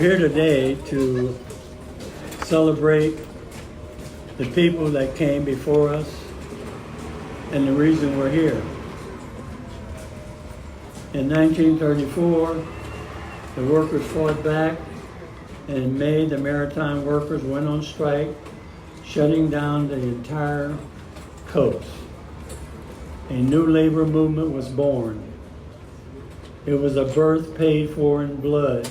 We're here today to celebrate the people that came before us and the reason we're here. In 1934, the workers fought back, and in May, the maritime workers went on strike, shutting down the entire coast. A new labor movement was born. It was a birth paid for in blood.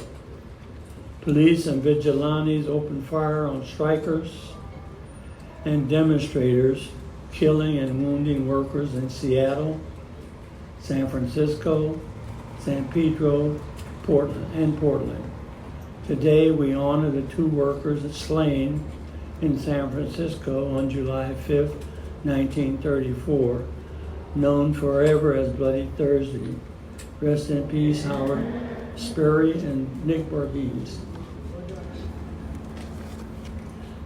Police and vigilantes opened fire on strikers and demonstrators, killing and wounding workers in Seattle, San Francisco, San Pedro, Portland. Today, we honor the two workers slain in San Francisco on July 5th, 1934, known forever as Bloody Thursday. Rest in peace, Howard Sperry and Nick Bordoise.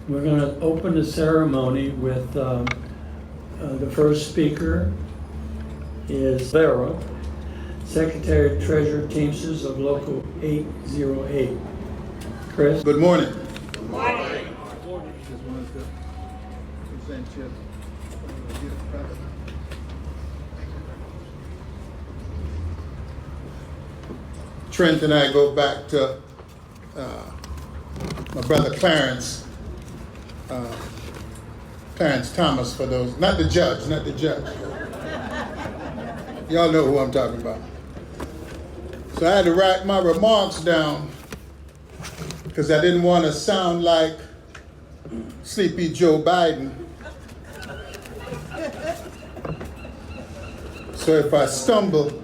We're going to open the ceremony with the first speaker is Vera, Secretary Treasurer Teamsters of Local 808. Chris? Good morning. Good morning. Trent and I go back to my brother Clarence Thomas, for those, not the judge. Y'all know who I'm talking about. So I had to write my remarks down because I didn't want to sound like Sleepy Joe Biden. So if I stumble,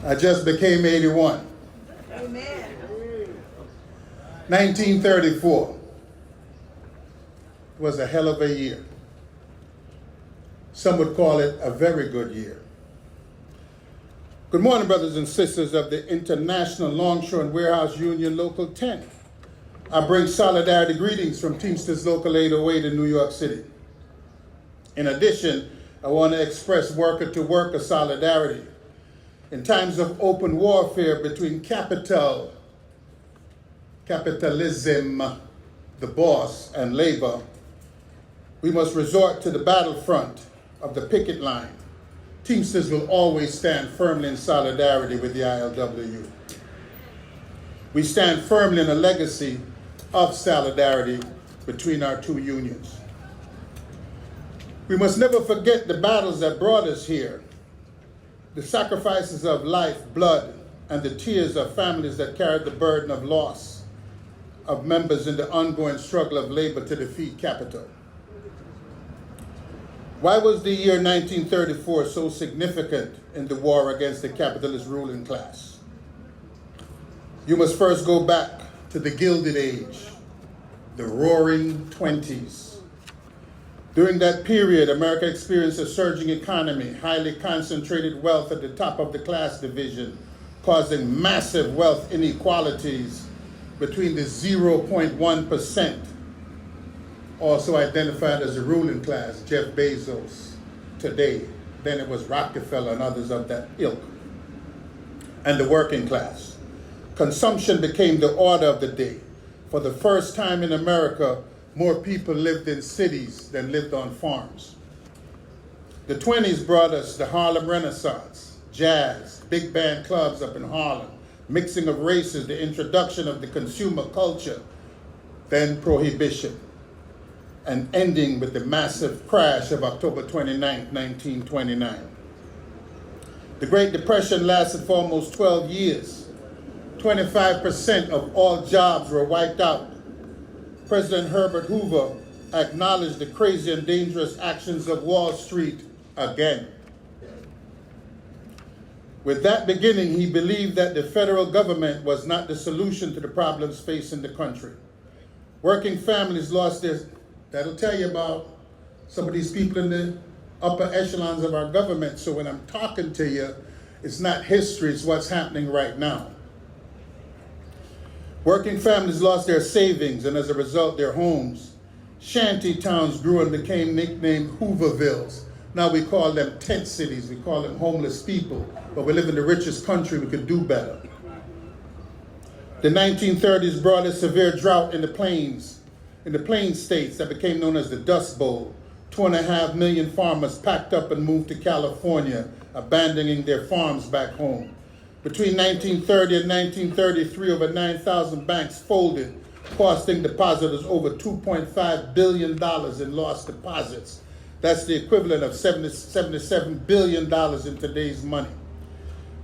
I just became 81. Amen. 1934 was a hell of a year. Some would call it a very good year. Good morning, brothers and sisters of the International Longshore and Warehouse Union Local 10. I bring solidarity greetings from Teamsters Local 808 in New York City. In addition, I want to express worker-to-worker solidarity. In times of open warfare between capitalism, the boss, and labor, we must resort to the battlefront of the picket line. Teamsters will always stand firmly in solidarity with the ILWU. We stand firmly in a legacy of solidarity between our two unions. We must never forget the battles that brought us here, the sacrifices of life, blood, and the tears of families that carried the burden of loss of members in the ongoing struggle of labor to defeat capital. Why was the year 1934 so significant in the war against the capitalist ruling class? You must first go back to the Gilded Age, the Roaring 20s. During that period, America experienced a surging economy, highly concentrated wealth at the top of the class division, causing massive wealth inequalities between the 0.1%, also identified as the ruling class, Jeff Bezos today. Then it was Rockefeller and others of that ilk, and the working class. Consumption became the order of the day. For the first time in America, more people lived in cities than lived on farms. The 20s brought us the Harlem Renaissance, jazz, big band clubs up in Harlem, mixing of races, the introduction of the consumer culture, then prohibition, and ending with the massive crash of October 29, 1929. The Great Depression lasted for almost 12 years. 25% of all jobs were wiped out. President Herbert Hoover acknowledged the crazy and dangerous actions of Wall Street again. With that beginning, he believed that the federal government was not the solution to the problems facing the country. Working families lost their, that'll tell you about some of these people in the upper echelons of our government. So when I'm talking to you, it's not history, it's what's happening right now. Working families lost their savings and as a result their homes. Shanty towns grew and became nicknamed Hoovervilles. Now we call them tent cities, we call them homeless people, but we live in the richest country, we could do better. The 1930s brought a severe drought in the plains states that became known as the Dust Bowl. 2.5 million farmers packed up and moved to California, abandoning their farms back home. Between 1930 and 1933, over 9,000 banks folded, costing depositors over $2.5 billion in lost deposits. That's the equivalent of $77 billion in today's money.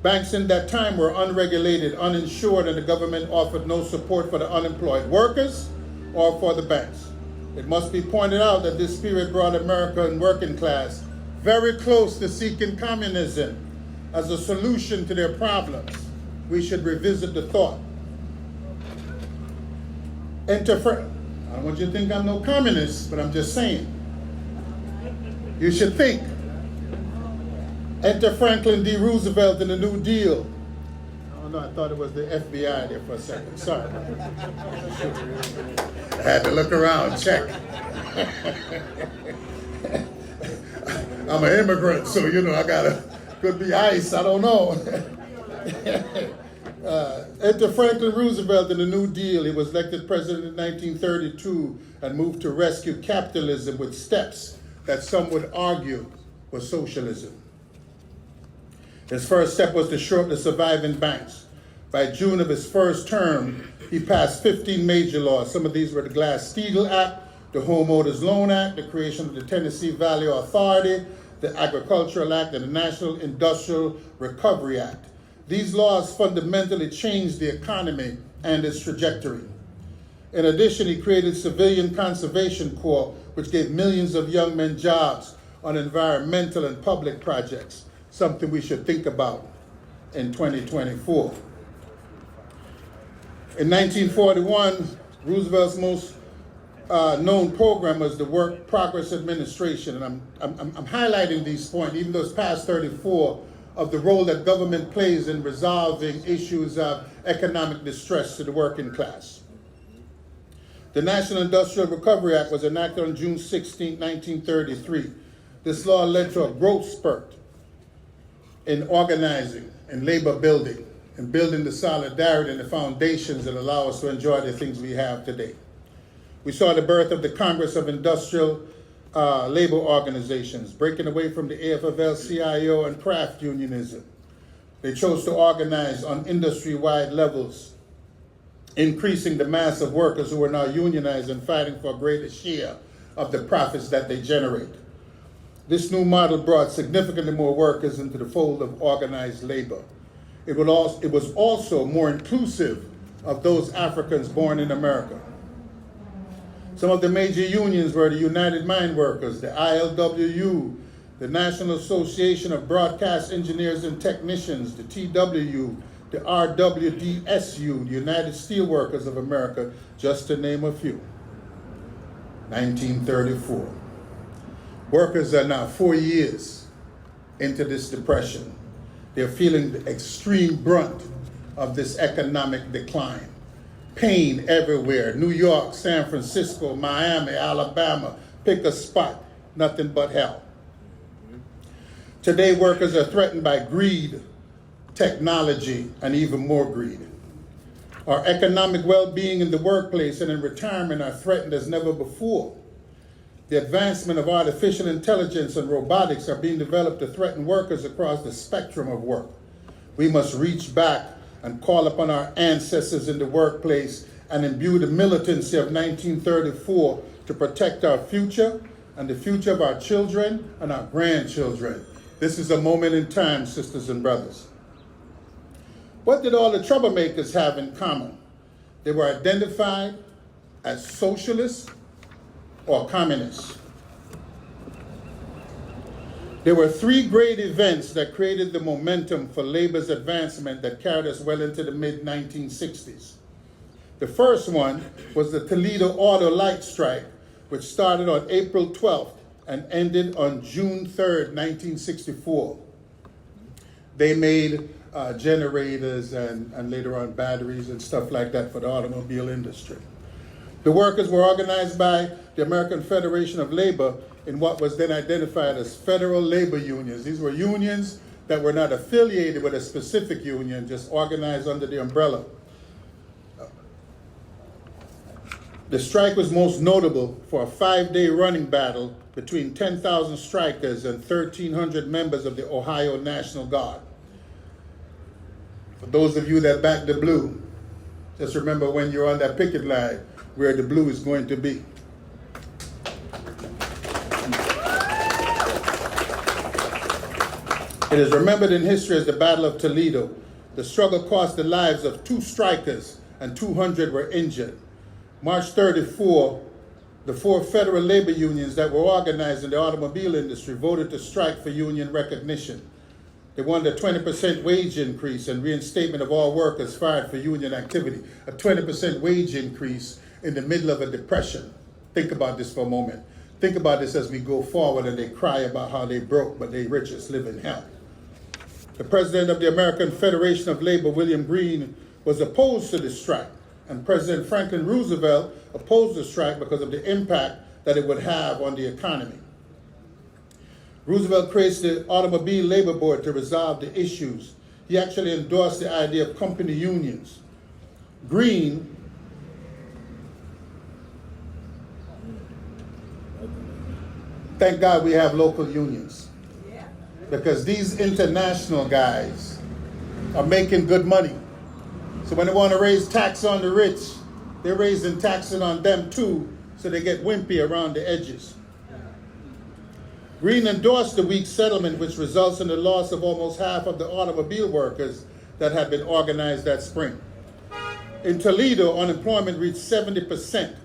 Banks in that time were unregulated, uninsured, and the government offered no support for the unemployed workers or for the banks. It must be pointed out that this period brought American working class very close to seeking communism as a solution to their problems. We should revisit the thought. I don't want you to think I'm no communist, but I'm just saying. You should think. Enter Franklin D. Roosevelt in the New Deal. Oh no, I thought it was the FBI there for a second. Sorry. I had to look around, check. I'm an immigrant, so could be ICE, I don't know. Enter Franklin Roosevelt in the New Deal. He was elected president in 1932 and moved to rescue capitalism with steps that some would argue was socialism. His first step was to short the surviving banks. By June of his first term, he passed 15 major laws. Some of these were the Glass-Steagall Act, the Homeowners Loan Act, the creation of the Tennessee Valley Authority, the Agricultural Act, and the National Industrial Recovery Act. These laws fundamentally changed the economy and its trajectory. In addition, he created Civilian Conservation Corps, which gave millions of young men jobs on environmental and public projects, something we should think about in 2024. In 1941, Roosevelt's most known program was the Work Progress Administration, and I'm highlighting these points, even though it's past 34, of the role that government plays in resolving issues of economic distress to the working class. The National Industrial Recovery Act was enacted on June 16, 1933. This law led to a growth spurt in organizing and labor building and building the solidarity and the foundations that allow us to enjoy the things we have today. We saw the birth of the Congress of Industrial Labor Organizations, breaking away from the AFL-CIO and craft unionism. They chose to organize on industry-wide levels, increasing the mass of workers who are now unionized and fighting for a greater share of the profits that they generate. This new model brought significantly more workers into the fold of organized labor. It was also more inclusive of those Africans born in America. Some of the major unions were the United Mine Workers, the ILWU, the National Association of Broadcast Engineers and Technicians, the TWU, the RWDSU, the United Steelworkers of America, just to name a few. 1934. Workers are now 4 years into this depression. They're feeling the extreme brunt of this economic decline. Pain everywhere. New York, San Francisco, Miami, Alabama, pick a spot, nothing but hell. Today, workers are threatened by greed, technology, and even more greed. Our economic well-being in the workplace and in retirement are threatened as never before. The advancement of artificial intelligence and robotics are being developed to threaten workers across the spectrum of work. We must reach back and call upon our ancestors in the workplace and imbue the militancy of 1934 to protect our future and the future of our children and our grandchildren. This is a moment in time, sisters and brothers. What did all the troublemakers have in common? They were identified as socialists or communists. There were three great events that created the momentum for labor's advancement that carried us well into the mid-1960s. The first one was the Toledo Auto Light Strike, which started on April 12th and ended on June 3rd, 1964. They made generators and later on batteries and stuff like that for the automobile industry. The workers were organized by the American Federation of Labor in what was then identified as federal labor unions. These were unions that were not affiliated with a specific union, just organized under the umbrella The strike was most notable for a 5-day running battle between 10,000 strikers and 1,300 members of the Ohio National Guard. For those of you that back the blue, just remember when you're on that picket line where the blue is going to be. It is remembered in history as the Battle of Toledo. The struggle cost the lives of 2 strikers and 200 were injured. March 34, the 4 federal labor unions that were organized in the automobile industry voted to strike for union recognition. They wanted a 20% wage increase and reinstatement of all workers fired for union activity. A 20% wage increase in the middle of a depression. Think about this for a moment. Think about this as we go forward and they cry about how they broke, but they richest live in hell. The president of the American Federation of Labor, William Green, was opposed to the strike, and President Franklin Roosevelt opposed the strike because of the impact that it would have on the economy. Roosevelt created the Automobile Labor Board to resolve the issues. He actually endorsed the idea of company unions. Green thank God we have local unions, because these international guys are making good money. So when they want to raise tax on the rich, they're raising taxes on them too, so they get wimpy around the edges. Green endorsed the weak settlement, which results in the loss of almost half of the automobile workers that had been organized that spring. In Toledo, unemployment reached 70%.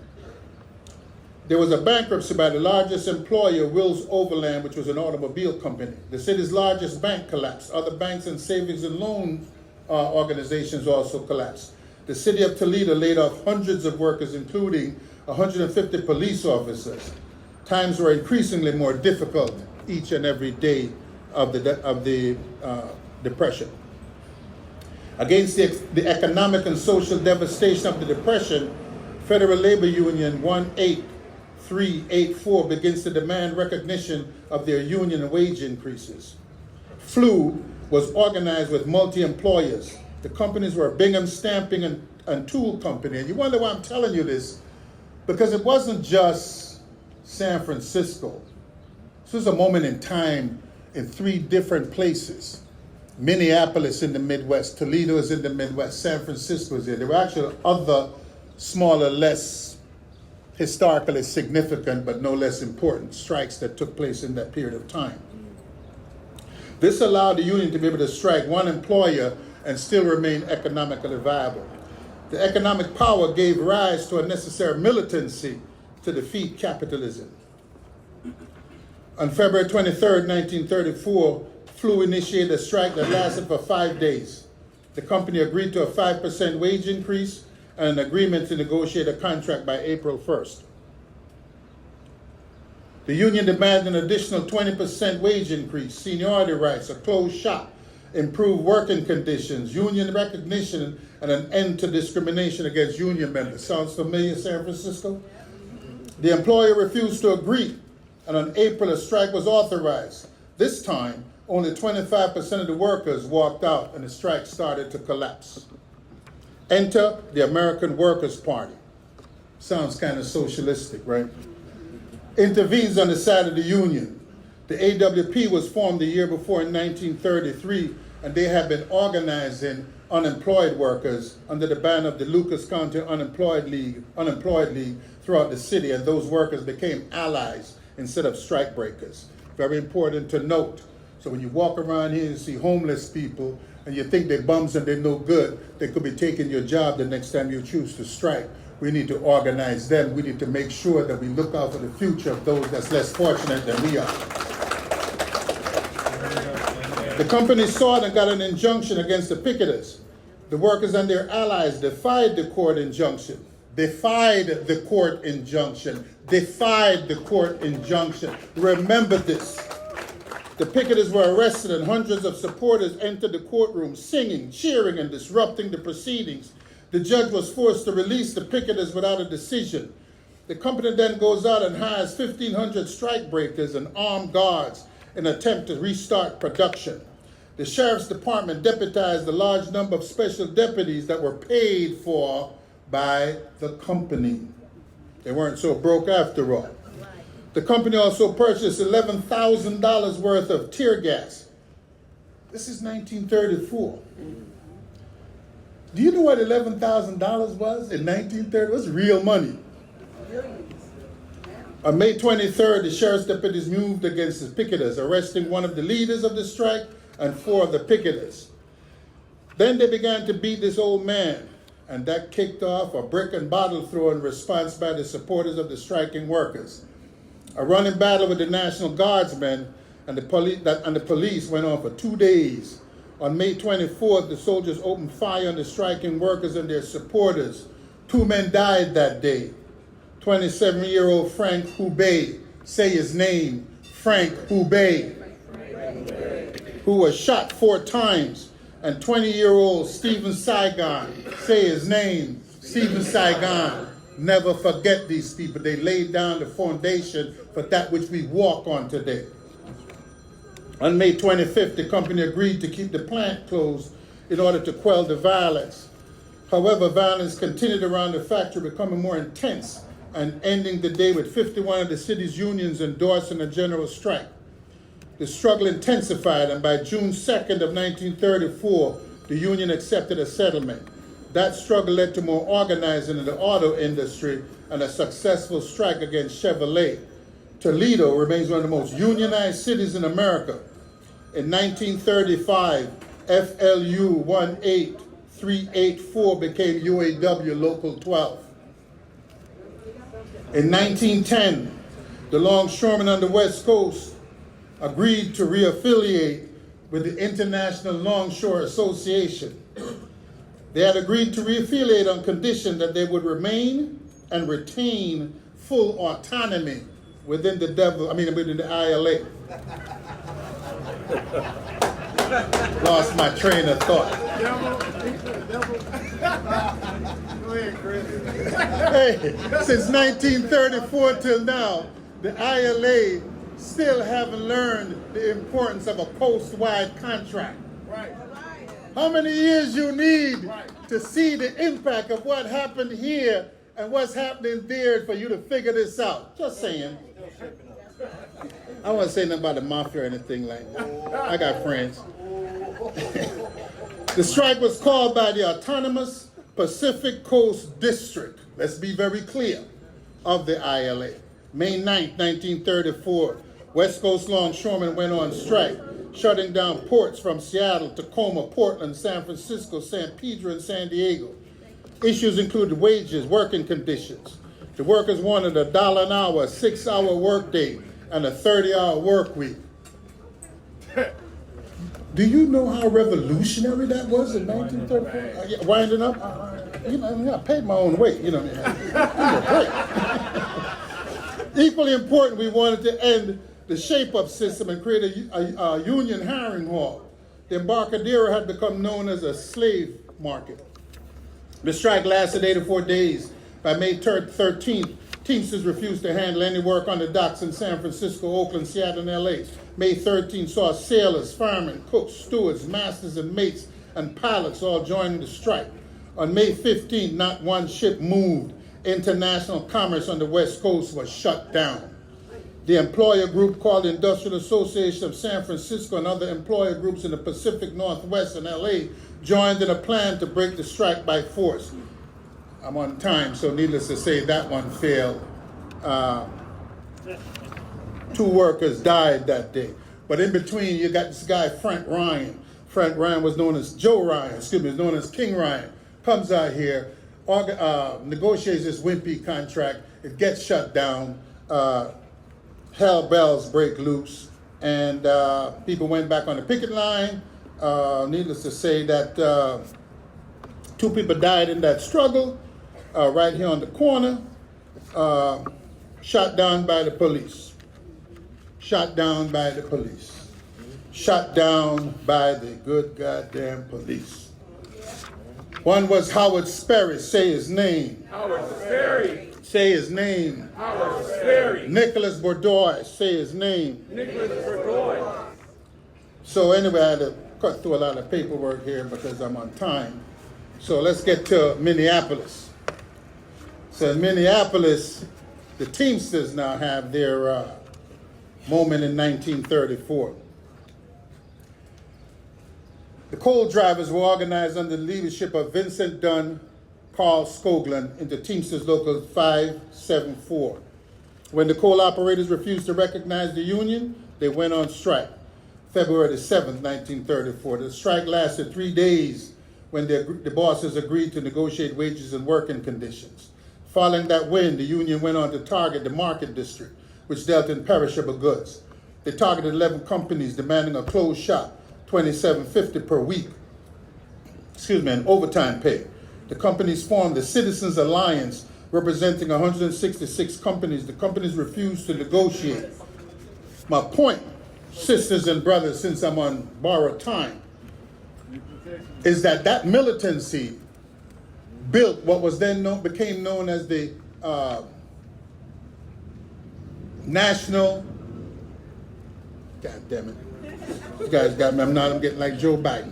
There was a bankruptcy by the largest employer, Wills Overland, which was an automobile company. The city's largest bank collapsed. Other banks and savings and loan organizations also collapsed. The city of Toledo laid off hundreds of workers, including 150 police officers. Times were increasingly more difficult each and every day of the Depression. Against the economic and social devastation of the Depression, Federal Labor Union 18384 begins to demand recognition of their union and wage increases. FLU was organized with multi-employers. The companies were Bingham Stamping and Tool Company. And you wonder why I'm telling you this, because it wasn't just San Francisco. This was a moment in time in 3 different places. Minneapolis in the Midwest, Toledo is in the Midwest, San Francisco is there. There were actually other smaller, less historically significant, but no less important strikes that took place in that period of time. This allowed the union to be able to strike one employer and still remain economically viable. The economic power gave rise to a necessary militancy to defeat capitalism. On February 23rd, 1934, FLU initiated a strike that lasted for 5 days. The company agreed to a 5% wage increase and an agreement to negotiate a contract by April 1st. The union demanded an additional 20% wage increase, seniority rights, a closed shop, improved working conditions, union recognition, and an end to discrimination against union members. Sounds familiar, San Francisco? The employer refused to agree, and on April a strike was authorized. This time, only 25% of the workers walked out and the strike started to collapse. Enter the American Workers' Party. Sounds kind of socialistic, right? Intervenes on the side of the union. The AWP was formed the year before in 1933, and they had been organizing unemployed workers under the banner of the Lucas County Unemployed League throughout the city, and those workers became allies instead of strike breakers. Very important to note. So when you walk around here and see homeless people and you think they're bums and they're no good, they could be taking your job the next time you choose to strike. We need to organize them. We need to make sure that we look out for the future of those that's less fortunate than we are. The company sought and got an injunction against the picketers. The workers and their allies defied the court injunction. Defied the court injunction. Defied the court injunction. Remember this. The picketers were arrested and hundreds of supporters entered the courtroom singing, cheering, and disrupting the proceedings. The judge was forced to release the picketers without a decision. The company then goes out and hires 1,500 strike breakers and armed guards in an attempt to restart production. The sheriff's department deputized a large number of special deputies that were paid for by the company. They weren't so broke after all. The company also purchased $11,000 worth of tear gas. This is 1934. Do you know what $11,000 was in 1930? It was real money. On May 23rd, the sheriff's deputies moved against the picketers, arresting one of the leaders of the strike and 4 of the picketers. Then they began to beat this old man, and that kicked off a brick and bottle throw in response by the supporters of the striking workers. A running battle with the National Guardsmen and the police went on for 2 days. On May 24th, the soldiers opened fire on the striking workers and their supporters. 2 men died that day. 27-year-old Frank Hubei, say his name, Frank Hubei, who was shot 4 times, and 20-year-old Stephen Saigon, say his name, Stephen Saigon. Never forget these people. They laid down the foundation for that which we walk on today. On May 25th, the company agreed to keep the plant closed in order to quell the violence. However, violence continued around the factory, becoming more intense and ending the day with 51 of the city's unions endorsing a general strike. The struggle intensified, and by June 2nd of 1934, the union accepted a settlement. That struggle led to more organizing in the auto industry and a successful strike against Chevrolet. Toledo remains one of the most unionized cities in America. In 1935, FLU 18384 became UAW Local 12. In 1910, the longshoremen on the West Coast agreed to reaffiliate with the International Longshore Association. They had agreed to reaffiliate on condition that they would remain and retain full autonomy within the ILA. Lost my train of thought. Hey, since 1934 till now, the ILA still haven't learned the importance of a coast-wide contract. Right. How many years you need to see the impact of what happened here and what's happening there for you to figure this out? Just saying. I don't want to say nothing about the mafia or anything like that. I got friends. The strike was called by the Autonomous Pacific Coast District, let's be very clear, of the ILA. May 9th, 1934, West Coast longshoremen went on strike, shutting down ports from Seattle, Tacoma, Portland, San Francisco, San Pedro, and San Diego. Issues included wages, working conditions. The workers wanted $1 an hour, a 6-hour workday, and a 30-hour work week. Do you know how revolutionary that was in 1934? Winding up? I paid my own way, Equally important, we wanted to end the shape-up system and create a union hiring hall. The Embarcadero had become known as a slave market. The strike lasted 84 days. By May 13th, Teamsters refused to handle any work on the docks in San Francisco, Oakland, Seattle, and LA. May 13th saw sailors, firemen, cooks, stewards, masters and mates, and pilots all joining the strike. On May 15th, not one ship moved. International commerce on the West Coast was shut down. The employer group called the Industrial Association of San Francisco and other employer groups in the Pacific Northwest and LA joined in a plan to break the strike by force. I'm on time, so needless to say, that one failed. 2 workers died that day. But in between, you got this guy, Frank Ryan. Frank Ryan was known as known as King Ryan. Comes out here, negotiates this wimpy contract. It gets shut down. Hell bells break loose, and people went back on the picket line. Needless to say that 2 people died in that struggle, right here on the corner, shot down by the police. Shot down by the police. Shot down by the good goddamn police. One was Howard Sperry, say his name. Howard Sperry. Say his name. Howard Sperry. Nick Bordoise, say his name. Nick Bordoise. So anyway, I had to cut through a lot of paperwork here because I'm on time. So let's get to Minneapolis. So in Minneapolis, the Teamsters now have their moment in 1934. The coal drivers were organized under the leadership of Vincent Dunn, Carl Skoglund into Teamsters Local 574. When the coal operators refused to recognize the union, they went on strike. February the 7th, 1934. The strike lasted 3 days when the bosses agreed to negotiate wages and working conditions. Following that win, the union went on to target the market district, which dealt in perishable goods. They targeted 11 companies demanding a closed shop, $27.50 per week, and overtime pay. The companies formed the Citizens Alliance, representing 166 companies. The companies refused to negotiate. My point, sisters and brothers, since I'm on borrowed time, is that militancy built what was then became known as the National, God damn it, you guys got me, I'm getting like Joe Biden.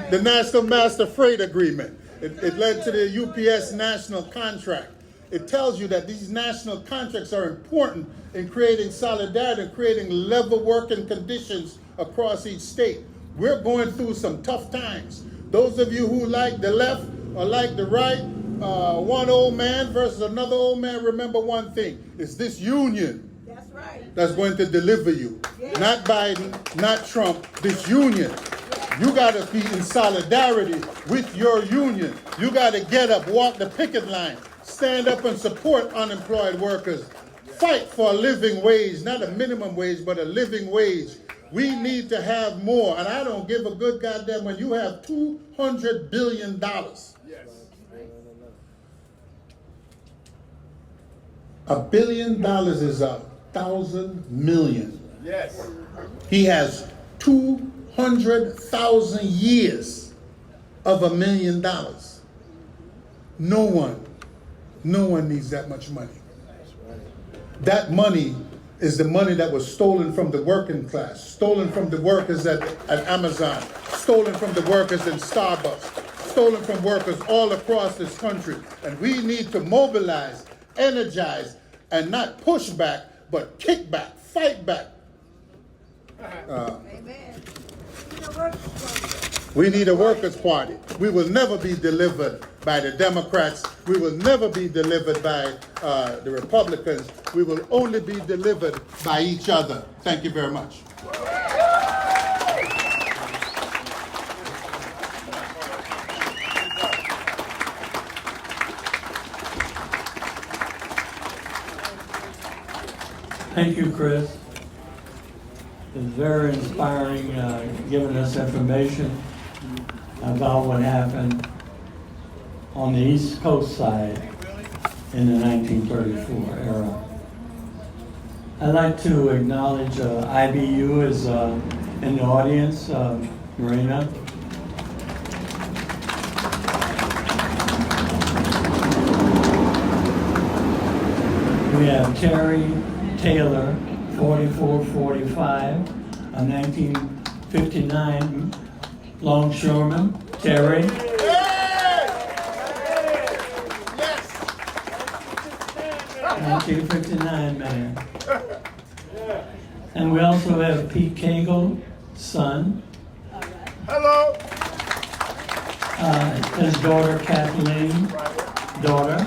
The National Master Freight Agreement. It led to the UPS national contract. It tells you that these national contracts are important in creating solidarity and creating level working conditions across each state. We're going through some tough times. Those of you who like the left or like the right, one old man versus another old man, remember one thing. It's this union that's going to deliver you. Yes. Not Biden, not Trump, this union. You got to be in solidarity with your union. You got to get up, walk the picket line, stand up and support unemployed workers. Fight for a living wage, not a minimum wage, but a living wage. We need to have more, and I don't give a good goddamn when you have $200 billion. Yes. $1 billion is 1,000 million. Yes. He has 200,000 years of $1 million. No one needs that much money. That money is the money that was stolen from the working class, stolen from the workers at Amazon, stolen from the workers in Starbucks, stolen from workers all across this country. And we need to mobilize, energize, and not push back, but kick back, fight back. Amen. We need a workers' party. We will never be delivered by the Democrats. We will never be delivered by the Republicans. We will only be delivered by each other. Thank you very much. Thank you, Chris. It's very inspiring, giving us information about what happened on the East Coast side in the 1934 era. I'd like to acknowledge IBU is in the audience, Marina. We have Terry Taylor, 4445, a 1959 longshoreman. Terry. Yes. 1959 man. And we also have Pete Cagle, son. Hello. His daughter Kathleen, daughter.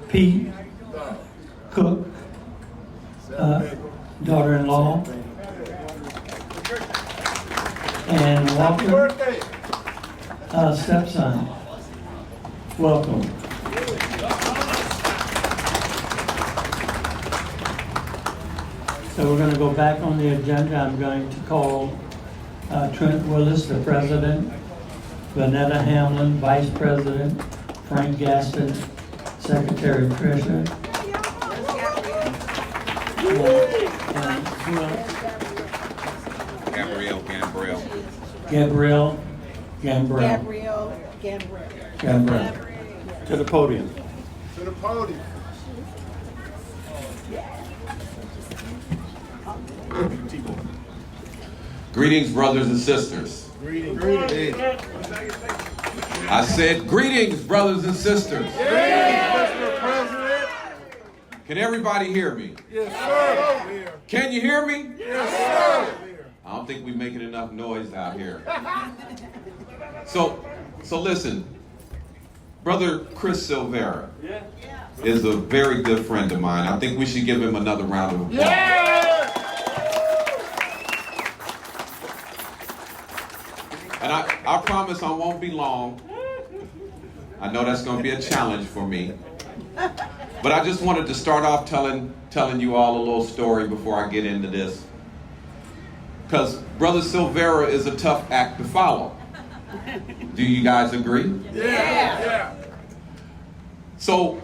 Pete Cook, daughter-in-law, and Walker, stepson. Welcome. So we're going to go back on the agenda. I'm going to call Trent Willis, the president, Vanetta Hamlin, vice president, Frank Gaston, secretary treasurer. Gabrielle Gambrell. Gabrielle Gambrell. Gambrell. To the podium. To the podium. Greetings, brothers and sisters. Greetings. I said greetings, brothers and sisters. Mr. President. Can everybody hear me? Yes, sir. Can you hear me? Yes, sir. I don't think we're making enough noise out here. So listen, Brother Chris Silvera is a very good friend of mine. I think we should give him another round of applause. Yeah. And I promise I won't be long. I know that's going to be a challenge for me. But I just wanted to start off telling you all a little story before I get into this. Because Brother Silvera is a tough act to follow. Do you guys agree? Yeah. So,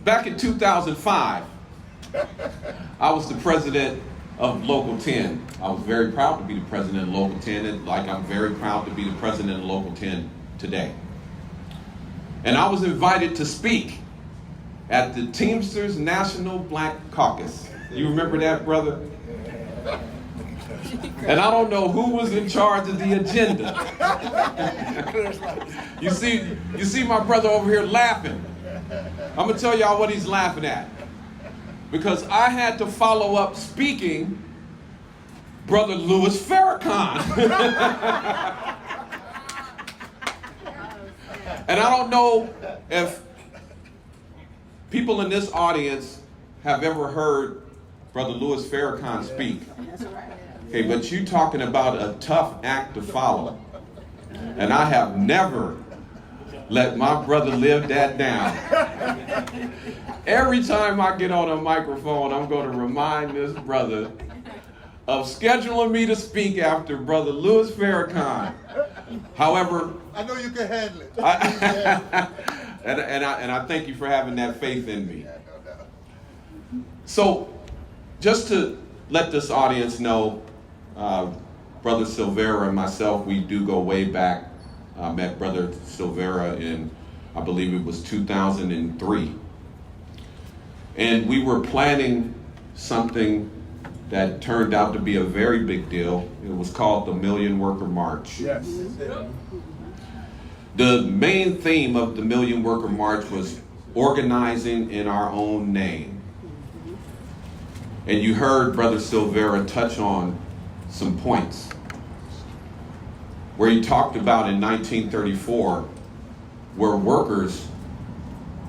back in 2005, I was the president of Local 10. I was very proud to be the president of Local 10, and like I'm very proud to be the president of Local 10 today. And I was invited to speak at the Teamsters National Black Caucus. You remember that, brother? And I don't know who was in charge of the agenda. You see my brother over here laughing. I'm gonna tell y'all what he's laughing at. Because I had to follow up speaking Brother Louis Farrakhan. And I don't know if people in this audience have ever heard Brother Louis Farrakhan speak. Okay, but you talking about a tough act to follow. And I have never let my brother live that down. Every time I get on a microphone, I'm going to remind this brother of scheduling me to speak after Brother Louis Farrakhan. However, I know you can handle it. and I thank you for having that faith in me. So, just to let this audience know, Brother Silvera and myself, we do go way back. I met Brother Silvera in, I believe it was 2003. And we were planning something that turned out to be a very big deal. It was called the Million Worker March. Yes. The main theme of the Million Worker March was organizing in our own name. And you heard Brother Silvera touch on some points where he talked about in 1934 where workers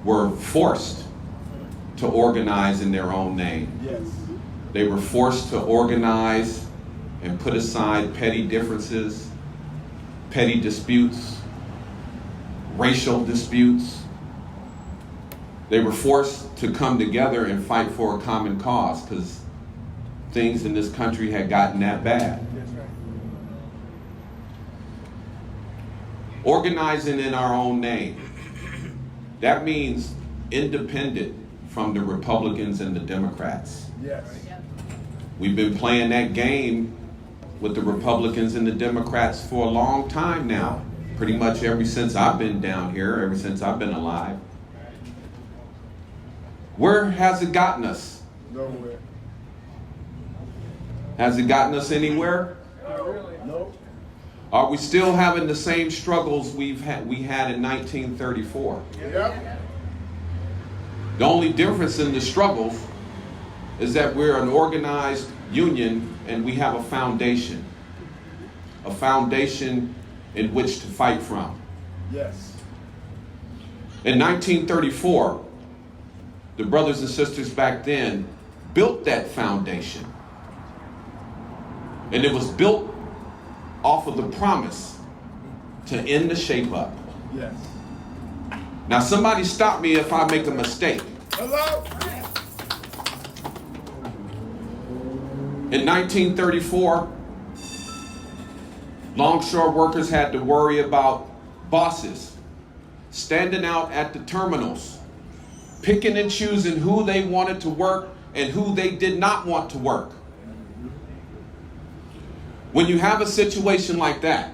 were forced to organize in their own name. Yes. They were forced to organize and put aside petty differences, petty disputes, racial disputes. They were forced to come together and fight for a common cause because things in this country had gotten that bad. That's right. Organizing in our own name. That means independent from the Republicans and the Democrats. Yes. We've been playing that game with the Republicans and the Democrats for a long time now. Pretty much ever since I've been down here, ever since I've been alive. Where has it gotten us? Nowhere. Has it gotten us anywhere? Nope. Are we still having the same struggles we had in 1934? Yep. The only difference in the struggles is that we're an organized union and we have a foundation in which to fight from. Yes. In 1934, the brothers and sisters back then built that foundation. And it was built off of the promise to end the shape up. Yes. Now somebody stop me if I make a mistake. Hello? In 1934, longshore workers had to worry about bosses standing out at the terminals, picking and choosing who they wanted to work and who they did not want to work. When you have a situation like that,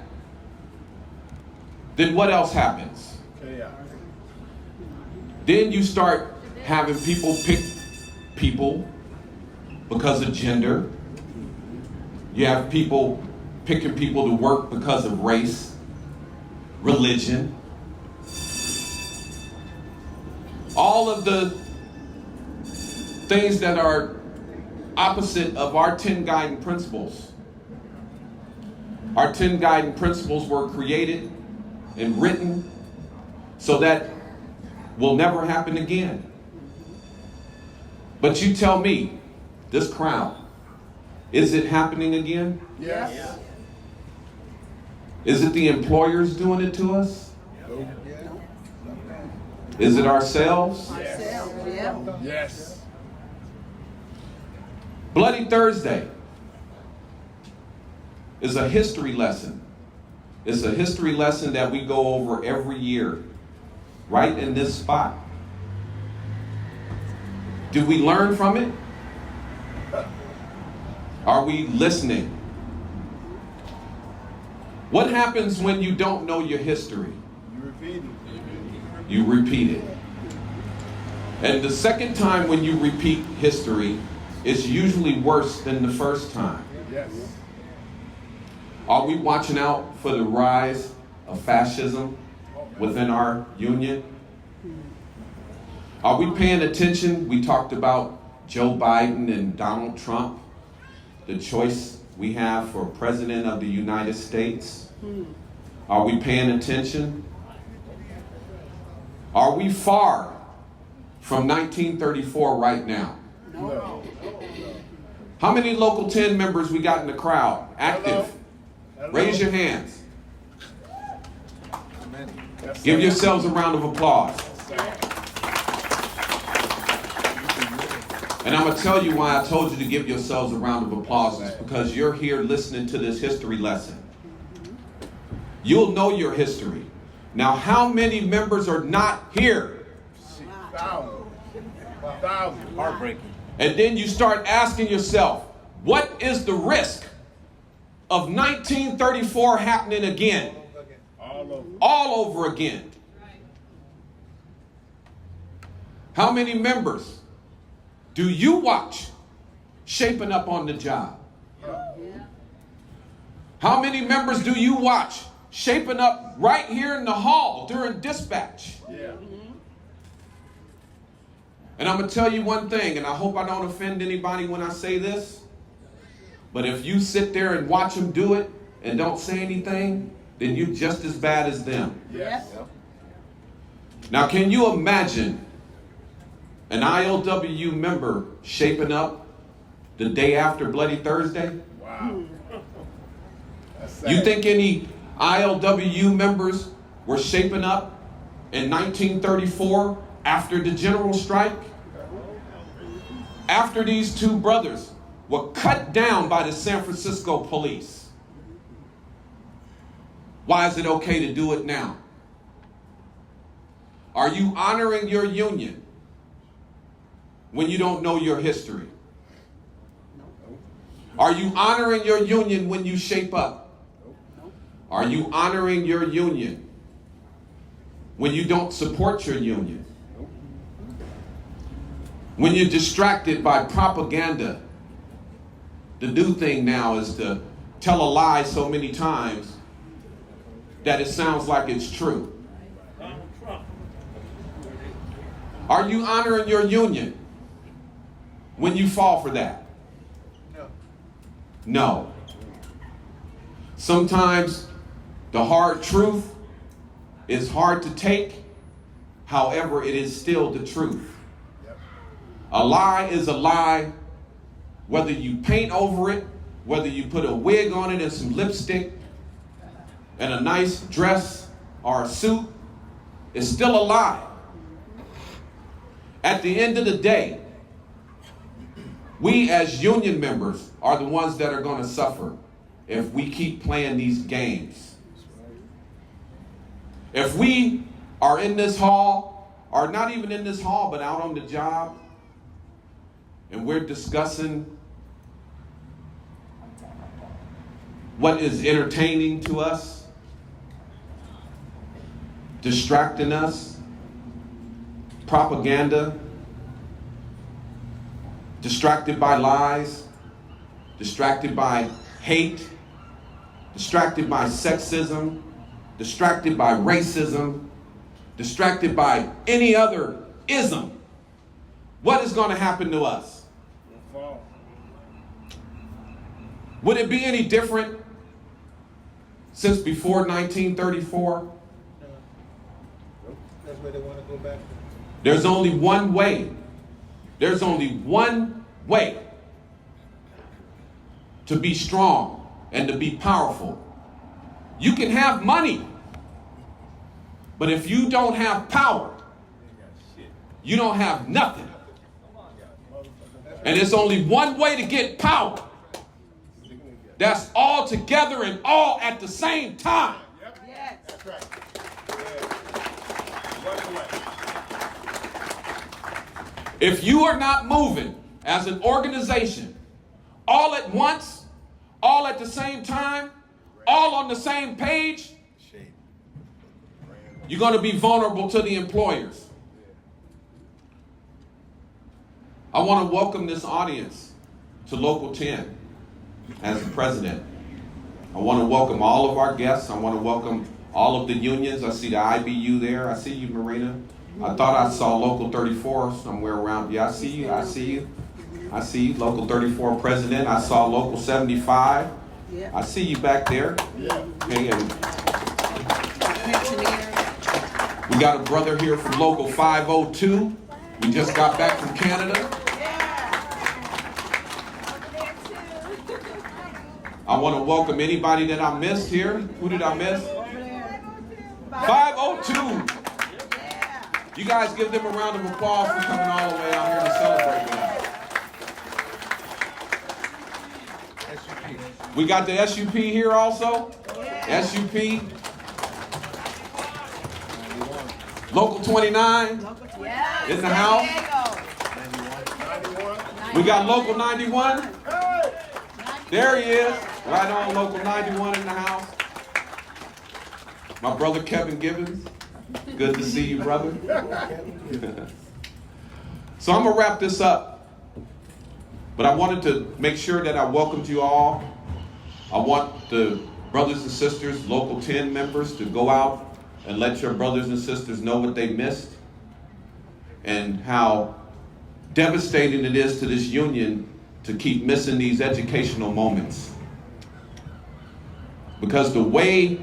then what else happens? Chaos. Then you start having people pick people because of gender, You have people picking people to work because of race, religion. All of the things that are opposite of our 10 guiding principles. Our 10 guiding principles were created and written so that will never happen again. But you tell me, this crowd, is it happening again? Yes. Is it the employers doing it to us? Is it ourselves? Yeah. Yes. Bloody Thursday is a history lesson. It's a history lesson that we go over every year, right in this spot. Do we learn from it? Are we listening? What happens when you don't know your history? You repeat it. You repeat it. And the second time when you repeat history is usually worse than the first time. Yes. Are we watching out for the rise of fascism within our union? Are we paying attention? We talked about Joe Biden and Donald Trump, the choice we have for President of the United States. Are we paying attention? Are we far from 1934 right now? No. How many local 10 members we got in the crowd? Active. Hello. Raise your hands. Yes, Give sir. yourselves a round of applause. And I'm going to tell you why I told you to give yourselves a round of applause. Is because you're here listening to this history lesson. You'll know your history. Now, how many members are not here? Thousands. Heartbreaking. And then you start asking yourself, what is the risk of 1934 happening again? All over again. How many members do you watch shaping up on the job? How many members do you watch shaping up right here in the hall during dispatch? Yeah. And I'm going to tell you one thing, and I hope I don't offend anybody when I say this, but if you sit there and watch them do it and don't say anything, then you're just as bad as them. Yes. Now, can you imagine an ILWU member shaping up the day after Bloody Thursday? Wow. That's sad. You think any ILWU members were shaping up in 1934 after the general strike? After these two brothers were cut down by the San Francisco police. Why is it okay to do it now? Are you honoring your union when you don't know your history? Are you honoring your union when you shape up? Are you honoring your union when you don't support your union? When you're distracted by propaganda? The new thing now is to tell a lie so many times that it sounds like it's true. Are you honoring your union when you fall for that? No. Sometimes the hard truth is hard to take. However, it is still the truth. A lie is a lie, whether you paint over it, whether you put a wig on it and some lipstick and a nice dress or a suit, it's still a lie. At the end of the day, we as union members are the ones that are going to suffer if we keep playing these games. If we are in this hall, or not even in this hall, but out on the job, and we're discussing what is entertaining to us, distracting us, propaganda, distracted by lies, distracted by hate, distracted by sexism, distracted by racism, distracted by any other ism, what is going to happen to us? Would it be any different since before 1934? That's where they want to go back to. There's only one way. There's only one way to be strong and to be powerful. You can have money, but if you don't have power, you don't have nothing. And it's only one way to get power. That's all together and all at the same time. Yes. That's right. If you are not moving as an organization, all at once, all at the same time, all on the same page, you're going to be vulnerable to the employers. I want to welcome this audience to Local 10 as the president. I want to welcome all of our guests. I want to welcome all of the unions. I see the IBU there. I see you, Marina. I thought I saw Local 34 somewhere around. Yeah, I see you. I see you. I see you, Local 34 president. I saw Local 75. Yeah. I see you back there. Okay, and we got a brother here from Local 502. We just got back from Canada. I want to welcome anybody that I missed here. Who did I miss? 502. You guys give them a round of applause for coming all the way out here to celebrate that. We got the SUP here also. SUP. Local 29 in the house. We got Local 91. There he is. Right on, Local 91 in the house. My brother Kevin Gibbons. Good to see you, brother. So I'm going to wrap this up. But I wanted to make sure that I welcomed you all. I want the brothers and sisters, Local 10 members, to go out and let your brothers and sisters know what they missed and how devastating it is to this union to keep missing these educational moments. Because the way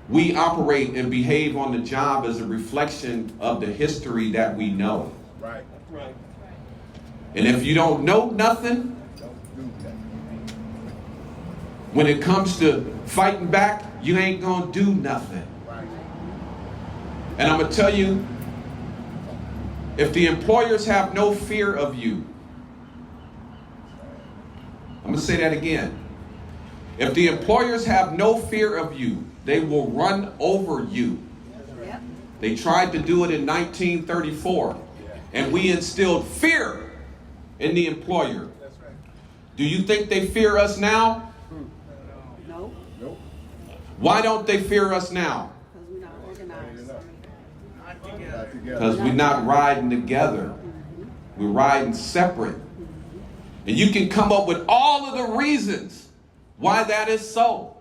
we operate and behave on the job is a reflection of the history that we know. Right. Right. And if you don't know nothing, when it comes to fighting back, you ain't gonna do nothing. Right. And I'm gonna tell you, if the employers have no fear of you, I'm gonna say that again. If the employers have no fear of you, they will run over you. Yep. They tried to do it in 1934, and we instilled fear in the employer. That's right. Do you think they fear us now? No. Nope. Why don't they fear us now? Because we're not organized. Not together. Because we're not riding together. We're riding separate. And you can come up with all of the reasons why that is so.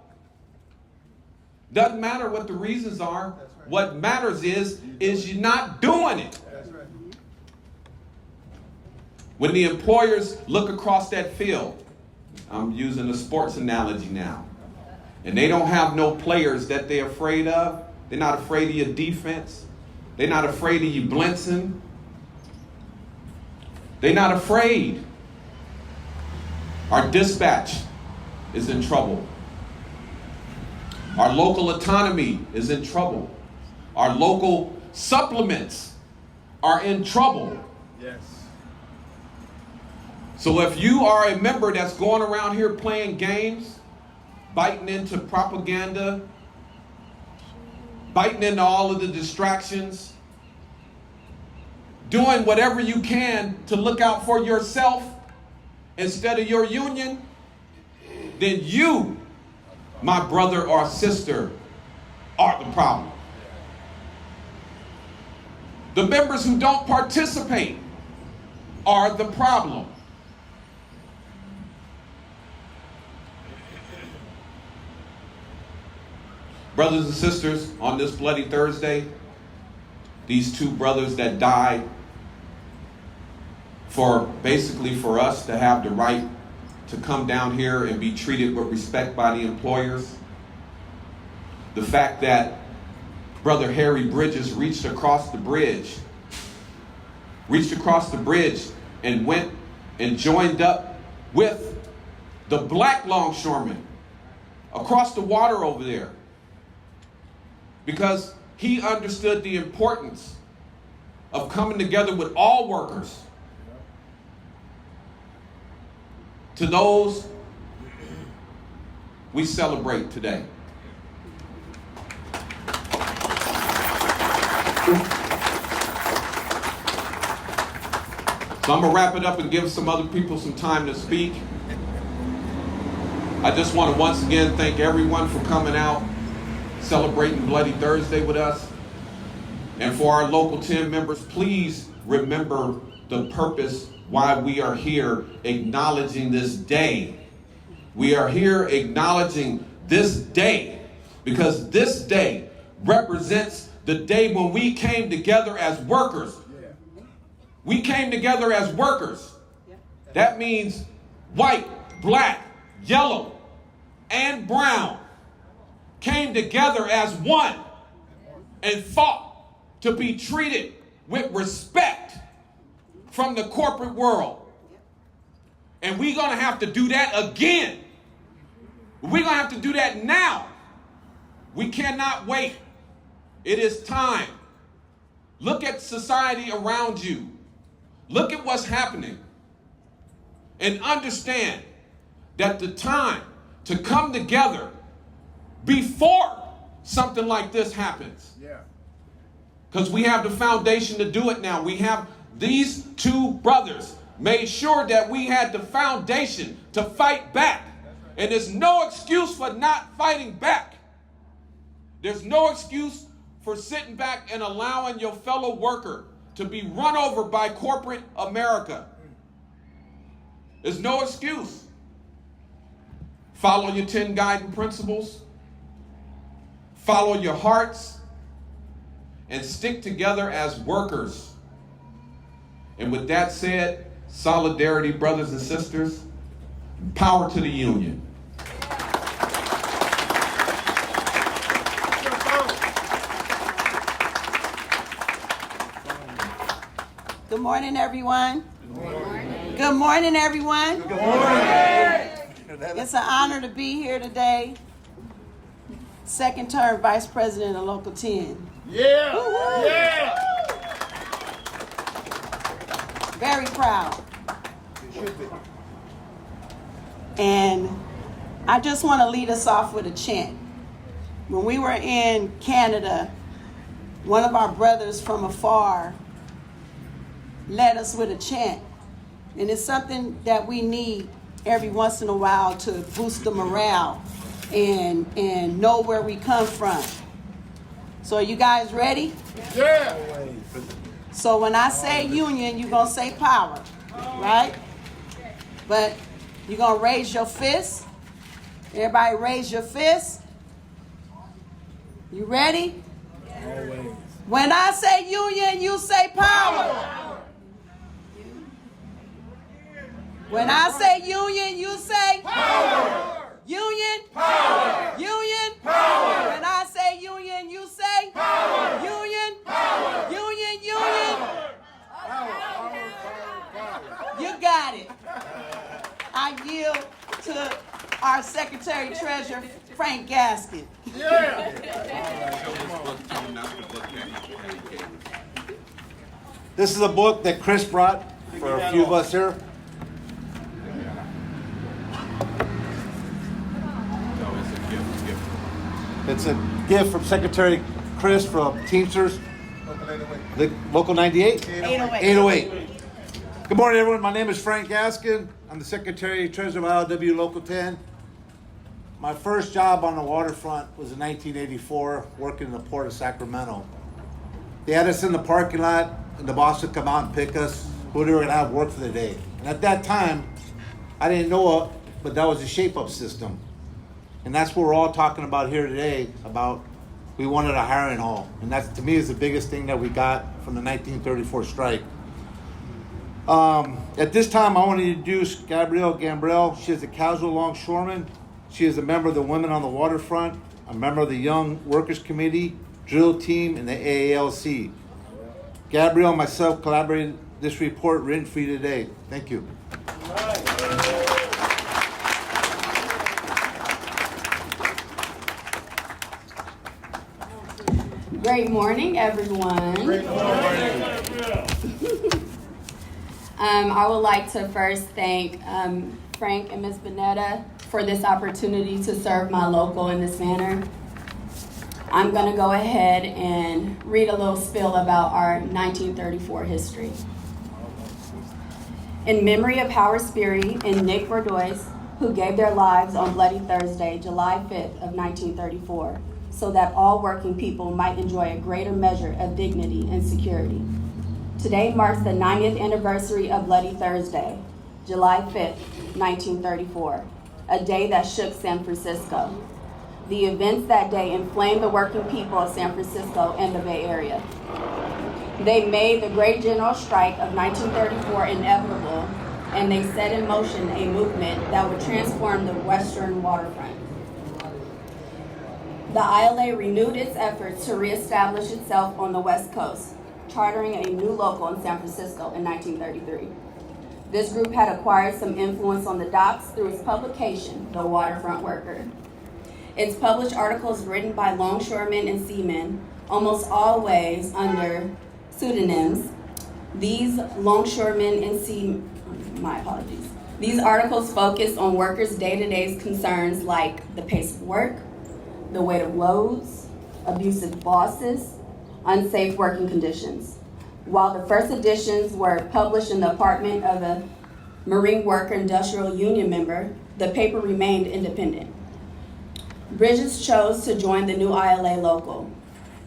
Doesn't matter what the reasons are. What matters is you're not doing it. That's right. When the employers look across that field, I'm using a sports analogy now, and they don't have no players that they're afraid of. They're not afraid of your defense. They're not afraid of you blitzing. They're not afraid. Our dispatch is in trouble. Our local autonomy is in trouble. Our local supplements are in trouble. Yes. So if you are a member that's going around here playing games, biting into propaganda, biting into all of the distractions, doing whatever you can to look out for yourself instead of your union, then you, my brother or sister, are the problem. The members who don't participate are the problem. Brothers and sisters, on this bloody Thursday, these two brothers that died basically for us to have the right to come down here and be treated with respect by the employers. The fact that Brother Harry Bridges reached across the bridge and went and joined up with the black longshoremen across the water over there, because he understood the importance of coming together with all workers. To those we celebrate today. So I'm going to wrap it up and give some other people some time to speak. I just want to once again thank everyone for coming out, celebrating Bloody Thursday with us. And for our Local 10 members, please remember the purpose why we are here acknowledging this day. We are here acknowledging this day because this day represents the day when we came together as workers. We came together as workers. That means white, black, yellow, and brown came together as one and fought to be treated with respect from the corporate world. And we're going to have to do that again. We're going to have to do that now. We cannot wait. It is time. Look at society around you. Look at what's happening. And understand that the time to come together before something like this happens. Because we have the foundation to do it now. We have these two brothers made sure that we had the foundation to fight back. And there's no excuse for not fighting back. There's no excuse for sitting back and allowing your fellow worker to be run over by corporate America. There's no excuse. Follow your 10 guiding principles. Follow your hearts. And stick together as workers. And with that said, solidarity, brothers and sisters. Power to the union. Good morning, everyone. Good morning. Good morning, everyone. Good morning. It's an honor to be here today. Second term Vice President of Local 10. Yeah. Woo-hoo. Yeah. Very proud. And I just want to lead us off with a chant. When we were in Canada, one of our brothers from afar led us with a chant. And it's something that we need every once in a while to boost the morale and know where we come from. So are you guys ready? Yeah. So when I say union, you're going to say power, right? But you're going to raise your fist. Everybody raise your fist. You ready? Always. When I say union, you say power. When I say union, you say Power. union. Power. Union. Power. When I say union, you say Power. union. Power. Union, union. You got it. I yield to our Secretary Treasurer, Frank Gaskin. Yeah. This is a book that Chris brought for a few of us here. It's a gift from Secretary Chris from Teamsters, the Local 98? 808. Good morning, everyone. My name is Frank Gaskin. I'm the Secretary Treasurer of ILWU Local 10. My first job on the waterfront was in 1984, working in the Port of Sacramento. They had us in the parking lot, and the boss would come out and pick us, who they were going to have work for the day. And at that time, I didn't know it, but that was a shape-up system. And that's what we're all talking about here today, about we wanted a hiring hall. And that, to me, is the biggest thing that we got from the 1934 strike. At this time, I want to introduce Gabrielle Gambrell. She is a casual longshoreman. She is a member of the Women on the Waterfront, a member of the Young Workers Committee, drill team, and the AALC. Gabrielle and myself collaborated this report written for you today. Thank you. Great morning, everyone. Great morning. I would like to first thank Frank and Ms. Bonetta for this opportunity to serve my local in this manner. I'm going to go ahead and read a little spiel about our 1934 history. In memory of Howard Sperry and Nick Bordoise, who gave their lives on Bloody Thursday, July 5th of 1934, so that all working people might enjoy a greater measure of dignity and security. Today marks the 90th anniversary of Bloody Thursday, July 5th, 1934, a day that shook San Francisco. The events that day inflamed the working people of San Francisco and the Bay Area. They made the great general strike of 1934 inevitable, and they set in motion a movement that would transform the Western waterfront. The ILA renewed its efforts to reestablish itself on the West Coast, chartering a new local in San Francisco in 1933. This group had acquired some influence on the docks through its publication, The Waterfront Worker. Its published articles written by longshoremen and seamen, almost always under pseudonyms. These longshoremen and These articles focused on workers' day-to-day concerns like the pace of work, the weight of loads, abusive bosses, unsafe working conditions. While the first editions were published in the apartment of a Marine Worker Industrial Union member, the paper remained independent. Bridges chose to join the new ILA local.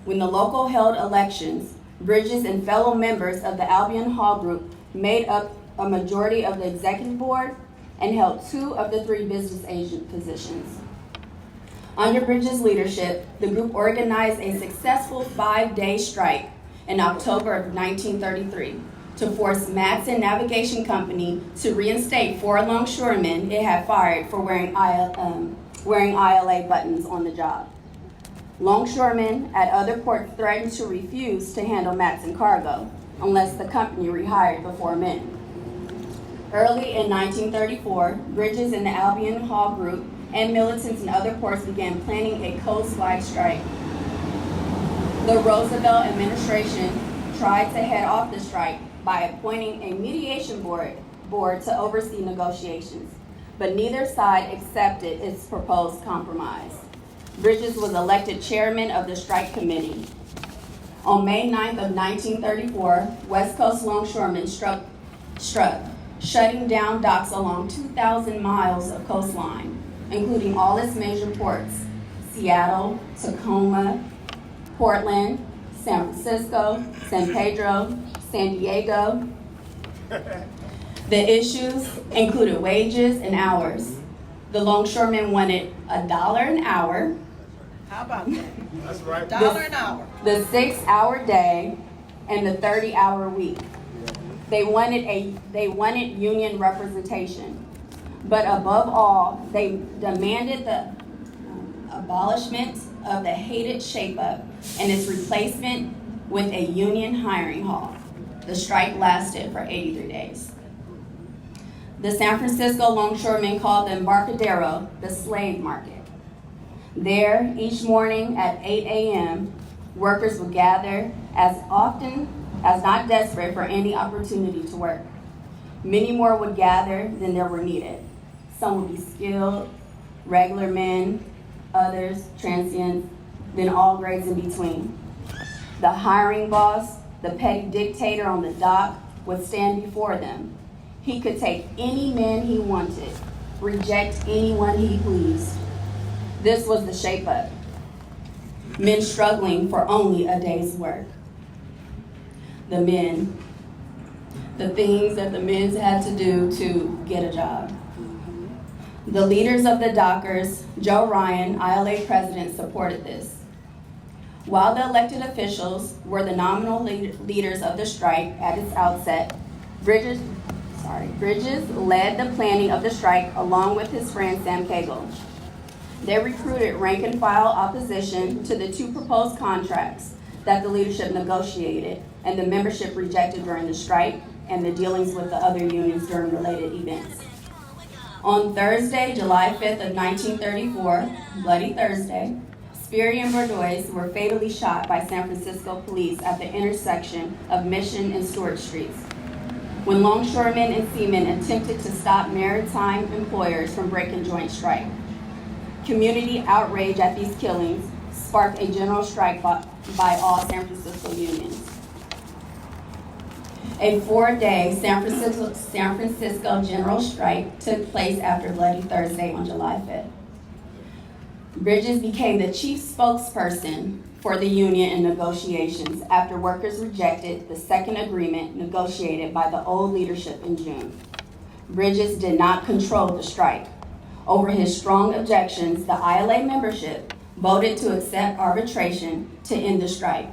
When the local held elections, Bridges and fellow members of the Albion Hall Group made up a majority of the executive board and held 2 of the 3 business agent positions. Under Bridges' leadership, the group organized a successful 5-day strike in October of 1933 to force Matson Navigation Company to reinstate 4 longshoremen it had fired for wearing ILA buttons on the job. Longshoremen at other ports threatened to refuse to handle Matson cargo unless the company rehired the 4 men. Early in 1934, Bridges and the Albion Hall Group and militants in other ports began planning a coastwide strike. The Roosevelt administration tried to head off the strike by appointing a mediation board to oversee negotiations, but neither side accepted its proposed compromise. Bridges was elected chairman of the strike committee. On May 9th of 1934, West Coast longshoremen struck, shutting down docks along 2,000 miles of coastline, including all its major ports: Seattle, Tacoma, Portland, San Francisco, San Pedro, San Diego. The issues included wages and hours. The longshoremen wanted $1 an hour. How about that? That's right. $1 an hour. The 6-hour day and the 30-hour week. They wanted union representation, but above all, they demanded the abolishment of the hated shape-up and its replacement with a union hiring hall. The strike lasted for 83 days. The San Francisco longshoremen called the Embarcadero the slave market. There, each morning at 8 a.m., workers would gather as often as not desperate for any opportunity to work. Many more would gather than there were needed. Some would be skilled, regular men, others transient, then all grades in between. The hiring boss, the petty dictator on the dock, would stand before them. He could take any man he wanted, reject anyone he pleased. This was the shape-up. Men struggling for only a day's work. The men, the things that the men had to do to get a job. The leaders of the dockers, Joe Ryan, ILA president, supported this. While the elected officials were the nominal leaders of the strike at its outset, Bridges led the planning of the strike along with his friend Sam Cagle. They recruited rank and file opposition to the 2 proposed contracts that the leadership negotiated and the membership rejected during the strike and the dealings with the other unions during related events. On Thursday, July 5th of 1934, Bloody Thursday, Sperry and Bordoise were fatally shot by San Francisco police at the intersection of Mission and Stewart Streets. When longshoremen and seamen attempted to stop maritime employers from breaking joint strike. Community outrage at these killings sparked a general strike by all San Francisco unions. A 4-day San Francisco general strike took place after Bloody Thursday on July 5th. Bridges became the chief spokesperson for the union in negotiations after workers rejected the second agreement negotiated by the old leadership in June. Bridges did not control the strike. Over his strong objections, the ILA membership voted to accept arbitration to end the strike.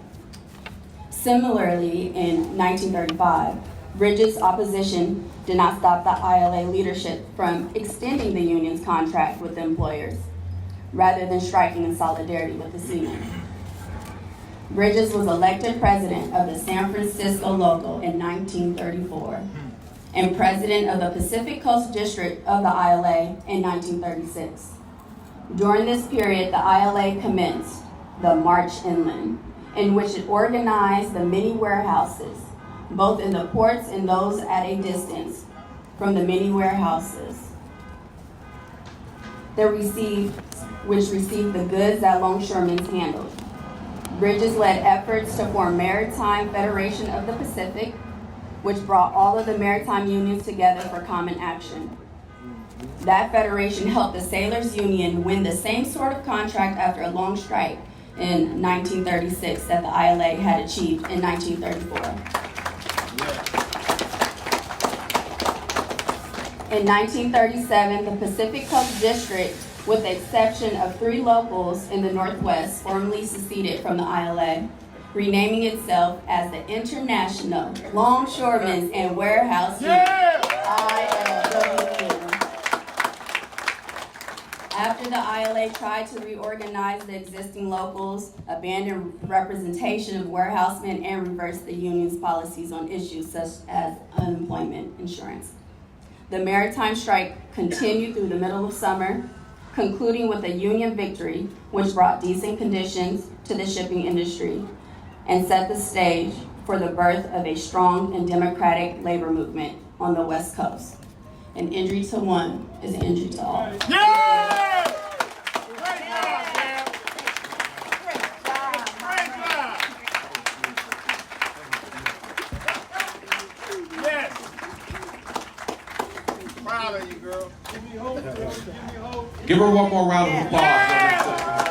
Similarly, in 1935, Bridges' opposition did not stop the ILA leadership from extending the union's contract with the employers, rather than striking in solidarity with the seamen. Bridges was elected president of the San Francisco Local in 1934 and president of the Pacific Coast District of the ILA in 1936. During this period, the ILA commenced the March Inland, in which it organized the many warehouses, both in the ports and those at a distance from the many warehouses, which received the goods that longshoremen handled. Bridges led efforts to form Maritime Federation of the Pacific, which brought all of the maritime unions together for common action. That federation helped the Sailors Union win the same sort of contract after a long strike in 1936 that the ILA had achieved in 1934. In 1937, the Pacific Coast District, with the exception of 3 locals in the Northwest, formally seceded from the ILA, renaming itself as the International Longshoremen's and Warehouse Union, ILWU. After the ILA tried to reorganize the existing locals, abandon representation of warehousemen, and reverse the union's policies on issues such as unemployment insurance. The maritime strike continued through the middle of summer, concluding with a union victory, which brought decent conditions to the shipping industry and set the stage for the birth of a strong and democratic labor movement on the West Coast. An injury to one is an injury to all. Yeah! Great job, man. Great job. Yes. Proud of you, girl. Give me hope, girl. Give me hope. Give her one more round of applause. Yeah.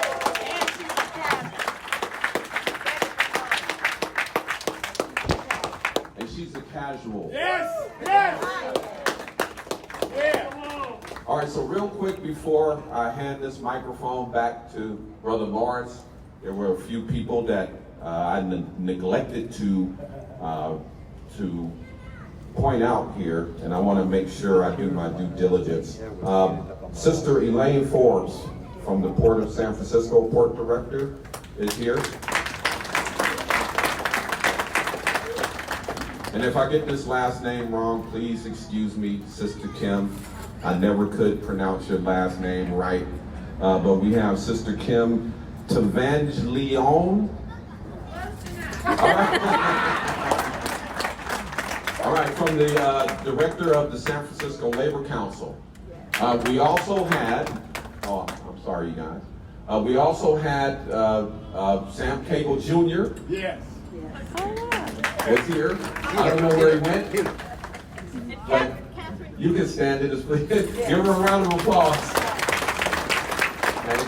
And she's a casual. Yes. Yes. Yeah. All right, so real quick before I hand this microphone back to Brother Lawrence, there were a few people that I neglected to point out here, and I want to make sure I do my due diligence. Sister Elaine Forbes from the Port of San Francisco, Port Director, is here. And if I get this last name wrong, please excuse me, Sister Kim. I never could pronounce your last name right. But we have Sister Kim Tavangelion. All right, from the Director of the San Francisco Labor Council. We also had, oh, I'm sorry, you guys. We also had Sam Cagle Jr. Yes. Was here. I don't know where he went. But you can stand in this, please. Give her a round of applause. Okay.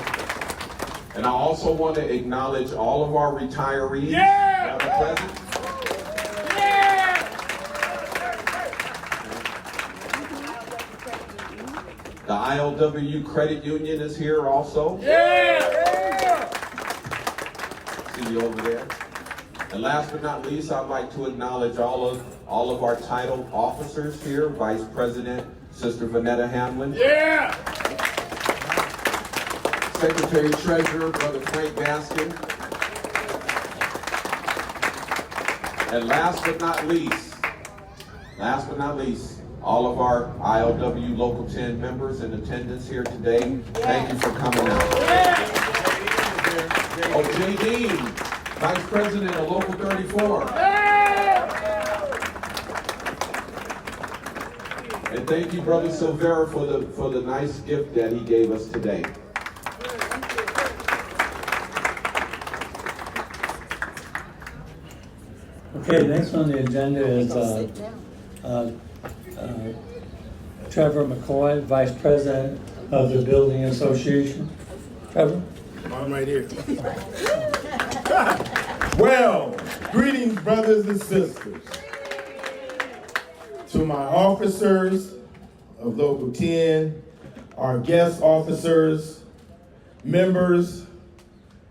And I also want to acknowledge all of our retirees that are present. The ILWU Credit Union is here also. See, see you over there. And last but not least, I'd like to acknowledge all of our titled officers here. Vice President, Sister Vanetta Hamlin. Yeah! Secretary Treasurer, Brother Frank Gaskin. And last but not least, all of our ILWU Local 10 members in attendance here today. Thank you for coming out. Oh, J.D., Vice President of Local 34. And thank you, Brother Silvera, for the nice gift that he gave us today. Okay, next on the agenda is Trevor McCoy, Vice President of the Building Association. Trevor? I'm right here. Well, greetings, brothers and sisters. To my officers of Local 10, our guest officers, members,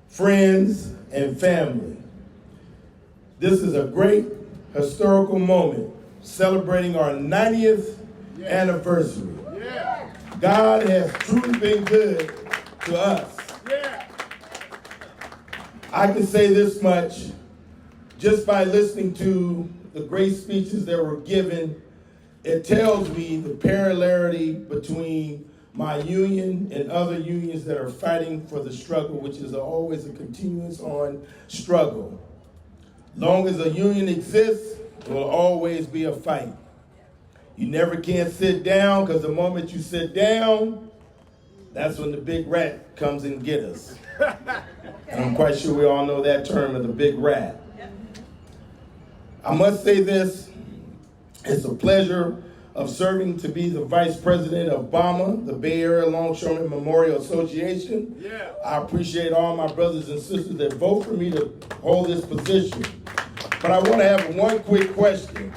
friends, and family. This is a great historical moment celebrating our 90th anniversary. God has truly been good to us. I can say this much just by listening to the great speeches that were given. It tells me the parallelity between my union and other unions that are fighting for the struggle, which is always a continuous on struggle. Long as a union exists, there will always be a fight. You never can sit down, because the moment you sit down, that's when the big rat comes and get us. And I'm quite sure we all know that term of the big rat. I must say this, it's a pleasure of serving to be the Vice President of BAMA, the Bay Area Longshoremen Memorial Association. I appreciate all my brothers and sisters that vote for me to hold this position. But I want to have one quick question.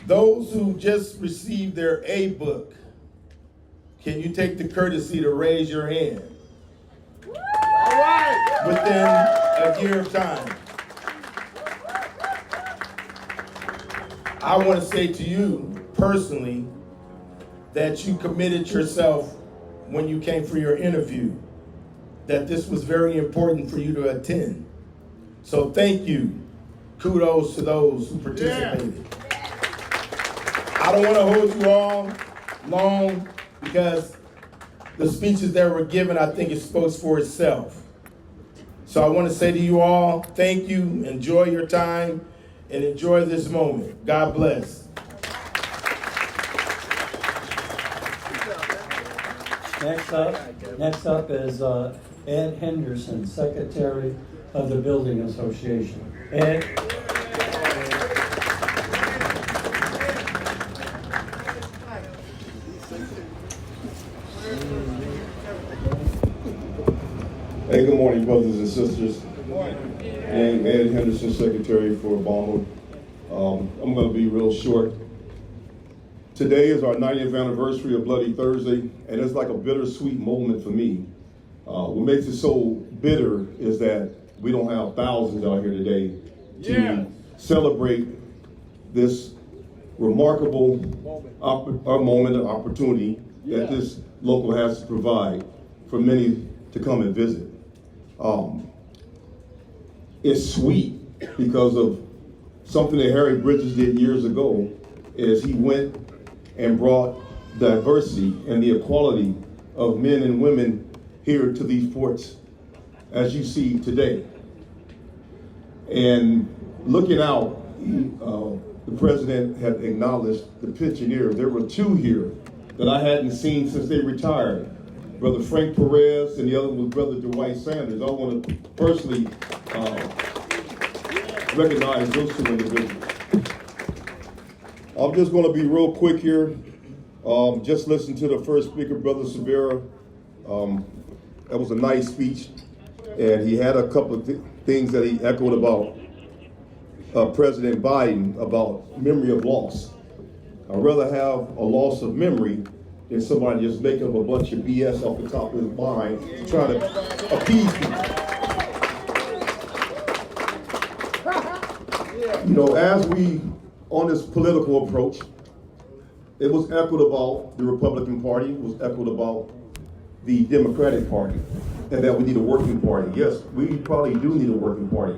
Those who just received their A book, can you take the courtesy to raise your hand? All right. Within a year of time. I want to say to you personally that you committed yourself when you came for your interview, that this was very important for you to attend. So thank you. Kudos to those who participated. I don't want to hold you all long because the speeches that were given, I think, it spoke for itself. So I want to say to you all, thank you, enjoy your time, and enjoy this moment. God bless. Next up is Ed Henderson, Secretary of the Building Association. Ed? Hey, good morning, brothers and sisters. Good morning. And Ed Henderson, Secretary for Obama. I'm going to be real short. Today is our 90th anniversary of Bloody Thursday, and it's like a bittersweet moment for me. What makes it so bitter is that we don't have thousands out here today to celebrate this remarkable moment of opportunity that this local has to provide for many to come and visit. It's sweet because of something that Harry Bridges did years ago, is he went and brought diversity and the equality of men and women here to these ports, as you see today. And looking out, the president had acknowledged the pensioners. There were two here that I hadn't seen since they retired. Brother Frank Perez, and the other was Brother Dwight Sanders. I want to personally recognize those two individuals. I'm just going to be real quick here. Just listen to the first speaker, Brother Silvera. That was a nice speech, and he had a couple of things that he echoed about President Biden about memory of loss. I'd rather have a loss of memory than somebody just make up a bunch of BS off the top of his mind to try to appease people. You know, as we, on this political approach, it was echoed about the Republican Party, it was echoed about the Democratic Party, and that we need a working party. Yes, we probably do need a working party,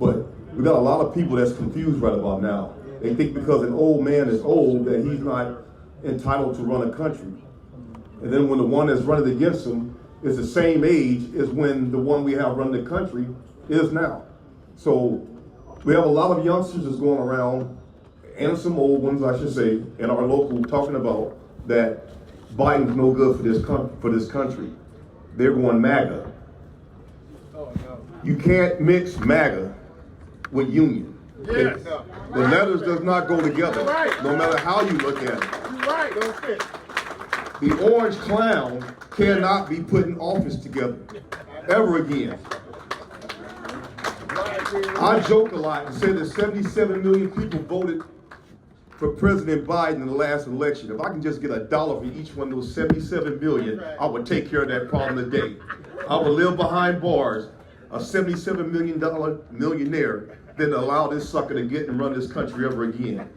but we got a lot of people that's confused right about now. They think because an old man is old that he's not entitled to run a country. And then when the one that's running against him is the same age as when the one we have running the country is now. So we have a lot of youngsters that's going around, and some old ones, I should say, in our local talking about that Biden's no good for this country. They're going MAGA. You can't mix MAGA with union. Yes. The letters does not go together, no matter how you look at it. You're right. Don't fit. The orange clown cannot be put in office together ever again. I joke a lot and say that 77 million people voted for President Biden in the last election. If I can just get $1 for each one of those 77 million, I would take care of that problem today. I would live behind bars, a $77 million millionaire, than allow this sucker to get and run this country ever again.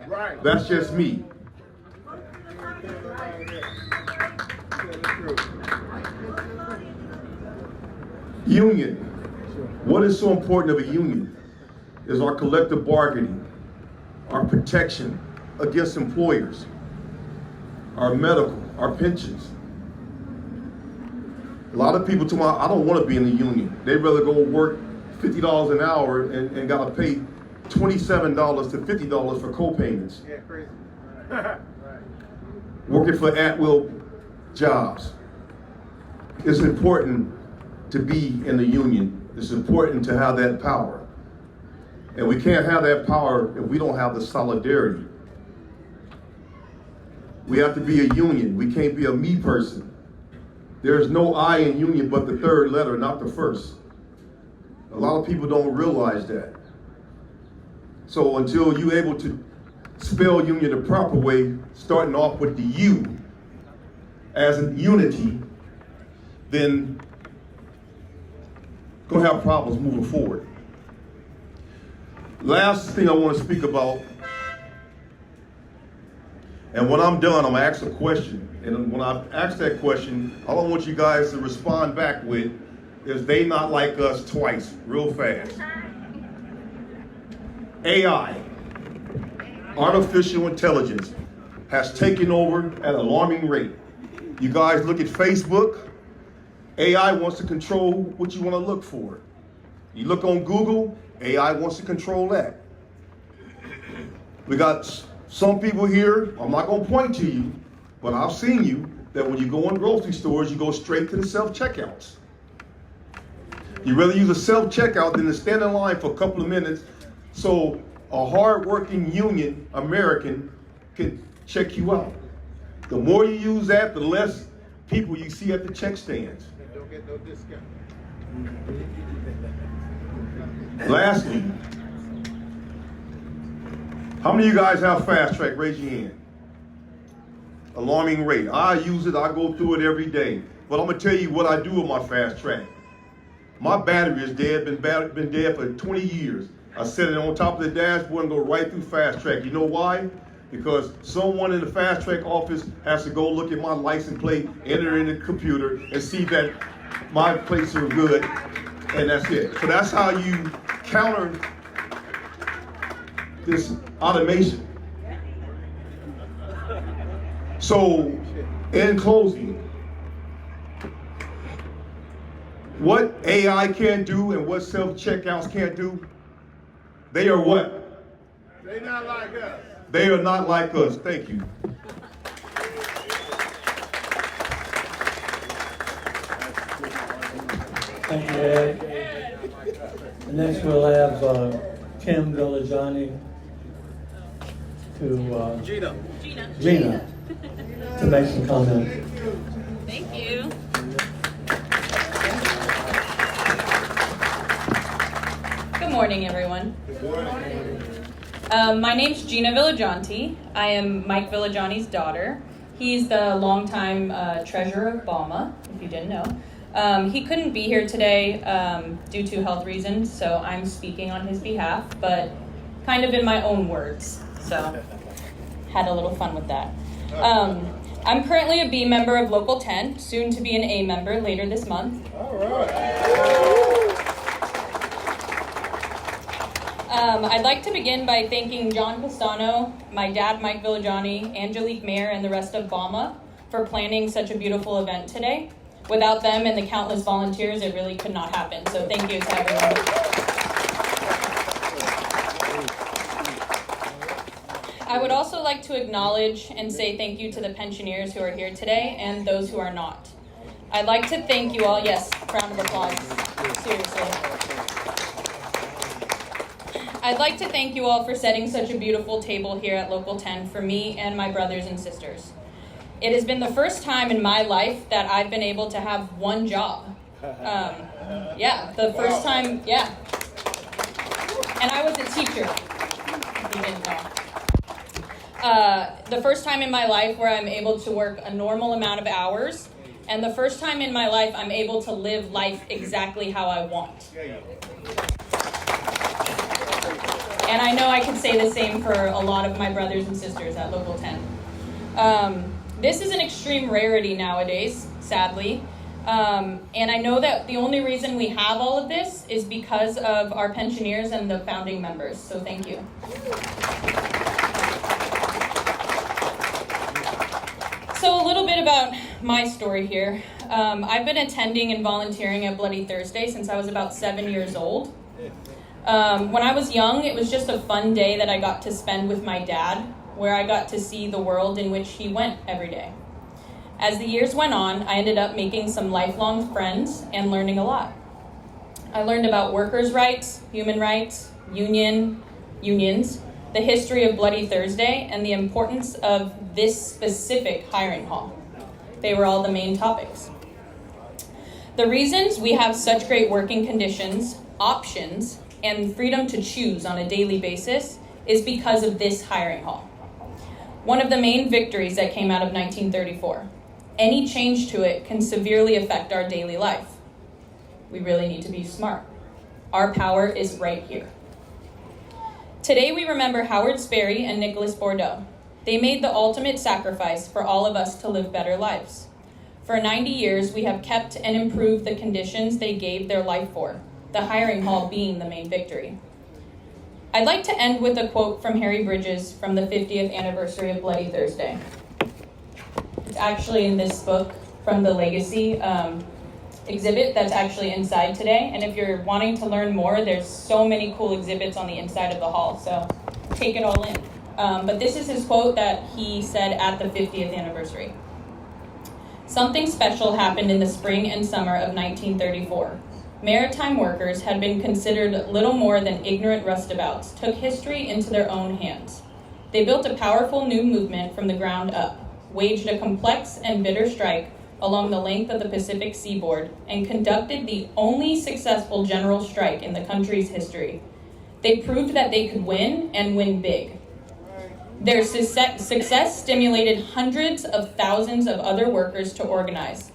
That's just me. Union. What is so important of a union is our collective bargaining, our protection against employers, our medical, our pensions. A lot of people tell me, I don't want to be in the union. They'd rather go work $50 an hour and got to pay $27 to $50 for co-payments. Yeah, crazy. Working for at-will jobs. It's important to be in the union. It's important to have that power. And we can't have that power if we don't have the solidarity. We have to be a union. We can't be a me person. There's no I in union but the third letter, not the first. A lot of people don't realize that. So until you're able to spell union the proper way, starting off with the U as in unity, then gonna have problems moving forward. Last thing I want to speak about, and when I'm done, I'm gonna ask a question. And when I ask that question, all I want you guys to respond back with is they not like us twice, real fast. AI, artificial intelligence, has taken over at an alarming rate. You guys look at Facebook, AI wants to control what you want to look for. You look on Google, AI wants to control that. We got some people here, I'm not going to point to you, but I've seen you, that when you go in grocery stores, you go straight to the self-checkouts. You rather use a self-checkout than to stand in line for a couple of minutes so a hard-working union American can check you out. The more you use that, the less people you see at the check stands. Don't get no discount. Lastly, how many of you guys have Fast Track? Raise your hand. Alarming rate. I use it, I go through it every day. But I'm gonna tell you what I do with my Fast Track. My battery is dead, been dead for 20 years. I set it on top of the dashboard and go right through Fast Track. You know why? Because someone in the Fast Track office has to go look at my license plate, enter in the computer, and see that my plates are good, and that's it. So that's how you counter this automation. So, in closing, what AI can't do and what self-checkouts can't do, they are what? They not like us. They are not like us. Thank you. Thank you, Ed. And next we'll have Kim Villajani to Gina to make some comments. Thank you. Good morning, everyone. Good morning. My name's Gina Villajanti. I am Mike Villajanti's daughter. He's the longtime treasurer of BALMA, if you didn't know. He couldn't be here today due to health reasons, so I'm speaking on his behalf. But kind of in my own words. So had a little fun with that. I'm currently a B member of Local 10, soon to be an A member later this month. All right. I'd like to begin by thanking John Pistano, my dad Mike Villagiani, Angelique Mayer, and the rest of BAMA for planning such a beautiful event today. Without them and the countless volunteers, it really could not happen. So thank you to everyone. I would also like to acknowledge and say thank you to the pensioners who are here today and those who are not. I'd like to thank you all. Yes, round of applause. Seriously. I'd like to thank you all for setting such a beautiful table here at Local 10 for me and my brothers and sisters. It has been the first time in my life that I've been able to have one job. The first time, And I was a teacher, if you didn't know. The first time in my life where I'm able to work a normal amount of hours, and the first time in my life I'm able to live life exactly how I want. And I know I can say the same for a lot of my brothers and sisters at Local 10. This is an extreme rarity nowadays, sadly. And I know that the only reason we have all of this is because of our pensioners and the founding members. So thank you. So a little bit about my story here. I've been attending and volunteering at Bloody Thursday since I was about 7 years old. When I was young, it was just a fun day that I got to spend with my dad, where I got to see the world in which he went every day. As the years went on, I ended up making some lifelong friends and learning a lot. I learned about workers' rights, human rights, unions, the history of Bloody Thursday, and the importance of this specific hiring hall. They were all the main topics. The reasons we have such great working conditions, options, and freedom to choose on a daily basis is because of this hiring hall. One of the main victories that came out of 1934. Any change to it can severely affect our daily life. We really need to be smart. Our power is right here. Today we remember Howard Sperry and Nick Bordoise. They made the ultimate sacrifice for all of us to live better lives. For 90 years, we have kept and improved the conditions they gave their life for, the hiring hall being the main victory. I'd like to end with a quote from Harry Bridges from the 50th anniversary of Bloody Thursday. It's actually in this book from the Legacy exhibit that's actually inside today. And if you're wanting to learn more, there's so many cool exhibits on the inside of the hall, so take it all in. But this is his quote that he said at the 50th anniversary. Something special happened in the spring and summer of 1934. Maritime workers had been considered little more than ignorant roustabouts, took history into their own hands. They built a powerful new movement from the ground up, waged a complex and bitter strike along the length of the Pacific seaboard, and conducted the only successful general strike in the country's history. They proved that they could win, and win big. Their success stimulated hundreds of thousands of other workers to organize.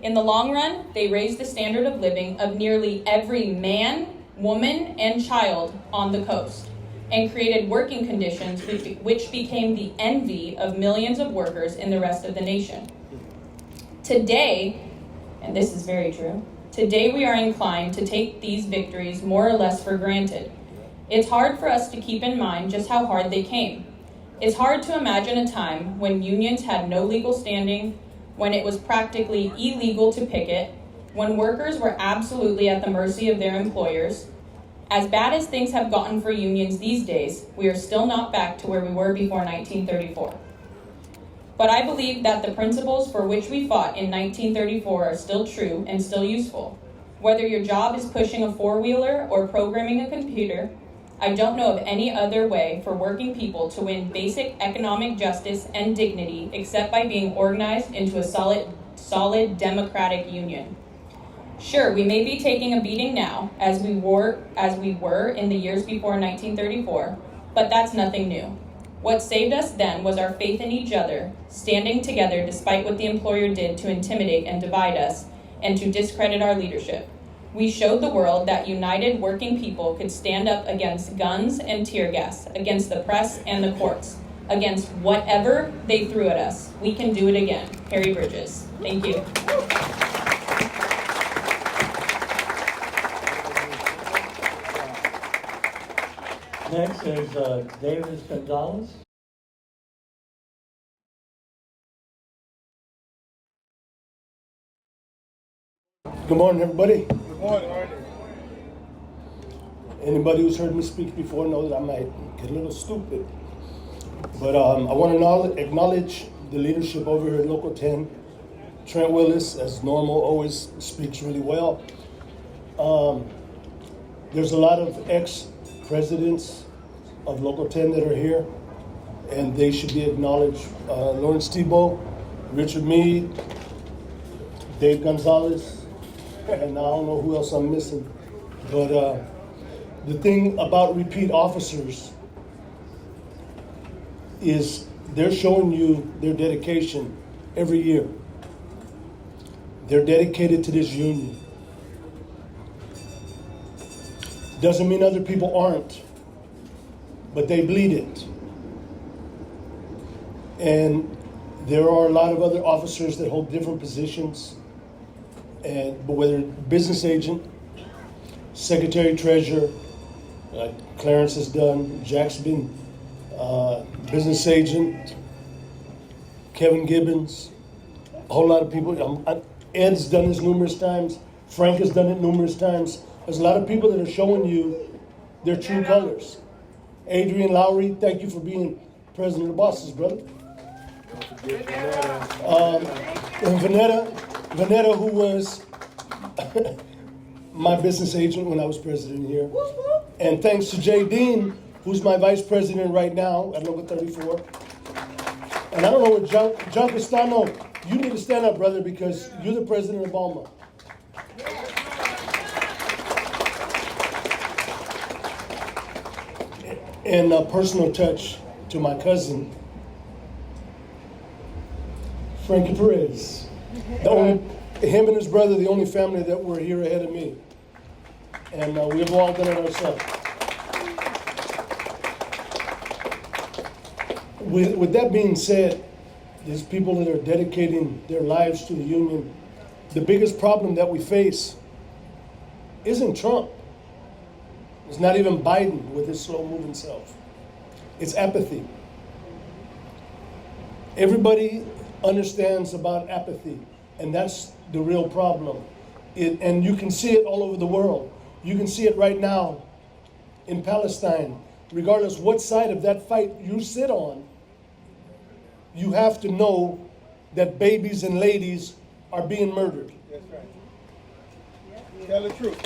In the long run, they raised the standard of living of nearly every man, woman, and child on the coast, and created working conditions which became the envy of millions of workers in the rest of the nation. Today, and this is very true, today we are inclined to take these victories more or less for granted. It's hard for us to keep in mind just how hard they came. It's hard to imagine a time when unions had no legal standing, when it was practically illegal to picket, when workers were absolutely at the mercy of their employers. As bad as things have gotten for unions these days, we are still not back to where we were before 1934. But I believe that the principles for which we fought in 1934 are still true and still useful. Whether your job is pushing a four-wheeler or programming a computer, I don't know of any other way for working people to win basic economic justice and dignity except by being organized into a solid democratic union. Sure, we may be taking a beating now, as we were in the years before 1934, but that's nothing new. What saved us then was our faith in each other, standing together despite what the employer did to intimidate and divide us, and to discredit our leadership. We showed the world that united working people could stand up against guns and tear gas, against the press and the courts, against whatever they threw at us. We can do it again. Harry Bridges. Thank you. Next is Davis Gonzalez. Good morning, everybody. Good morning, Arnie. Anybody who's heard me speak before knows that I might get a little stupid. But I want to acknowledge the leadership over here at Local 10. Trent Willis, as normal, always speaks really well. There's a lot of ex-presidents of Local 10 that are here, and they should be acknowledged. Lawrence Tebow, Richard Meade, Dave Gonzalez, and I don't know who else I'm missing. But the thing about repeat officers is they're showing you their dedication every year. They're dedicated to this union. Doesn't mean other people aren't, but they bleed it. And there are a lot of other officers that hold different positions, but whether business agent, secretary treasurer, Clarence has done, Jack's been business agent, Kevin Gibbons, a whole lot of people. Ed's done this numerous times. Frank has done it numerous times. There's a lot of people that are showing you their true colors. Adrian Lowry, thank you for being president of Bosses, brother. And Vanetta, who was my business agent when I was president here. And thanks to Jay Dean, who's my vice president right now at Local 34. And I don't know what John Castano, you need to stand up, brother, because you're the president of Alma. And a personal touch to my cousin, Frankie Perez. Him and his brother, the only family that were here ahead of me. And we've all done it ourselves. With that being said, there's people that are dedicating their lives to the union. The biggest problem that we face isn't Trump. It's not even Biden with his slow-moving self. It's apathy. Everybody understands about apathy, and that's the real problem. And you can see it all over the world. You can see it right now in Palestine. Regardless what side of that fight you sit on, you have to know that babies and ladies are being murdered. That's right. Tell the truth.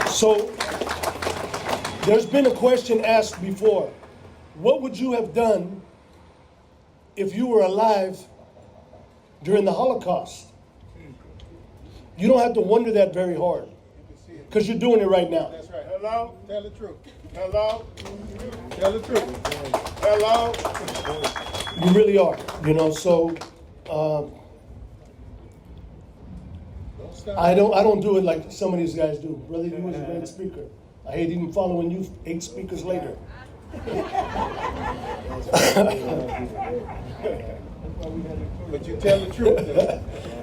So, there's been a question asked before. What would you have done if you were alive during the Holocaust? You don't have to wonder that very hard, because you're doing it right now. That's right. Hello? Tell the truth. Hello? Tell the truth. Hello? You really are, so I don't do it like some of these guys do. Brother, you was a great speaker. I hate even following you 8 speakers later. But you tell the truth.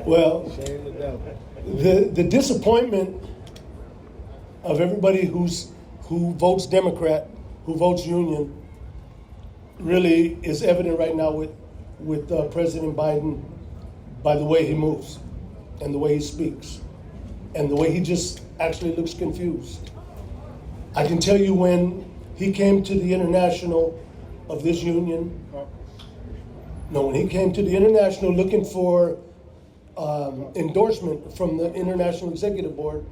Well, the disappointment of everybody who votes Democrat, who votes Union, really is evident right now with President Biden by the way he moves and the way he speaks and the way he just actually looks confused. I can tell you when he came to the international of this union, when he came to the international looking for endorsement from the International Executive Board,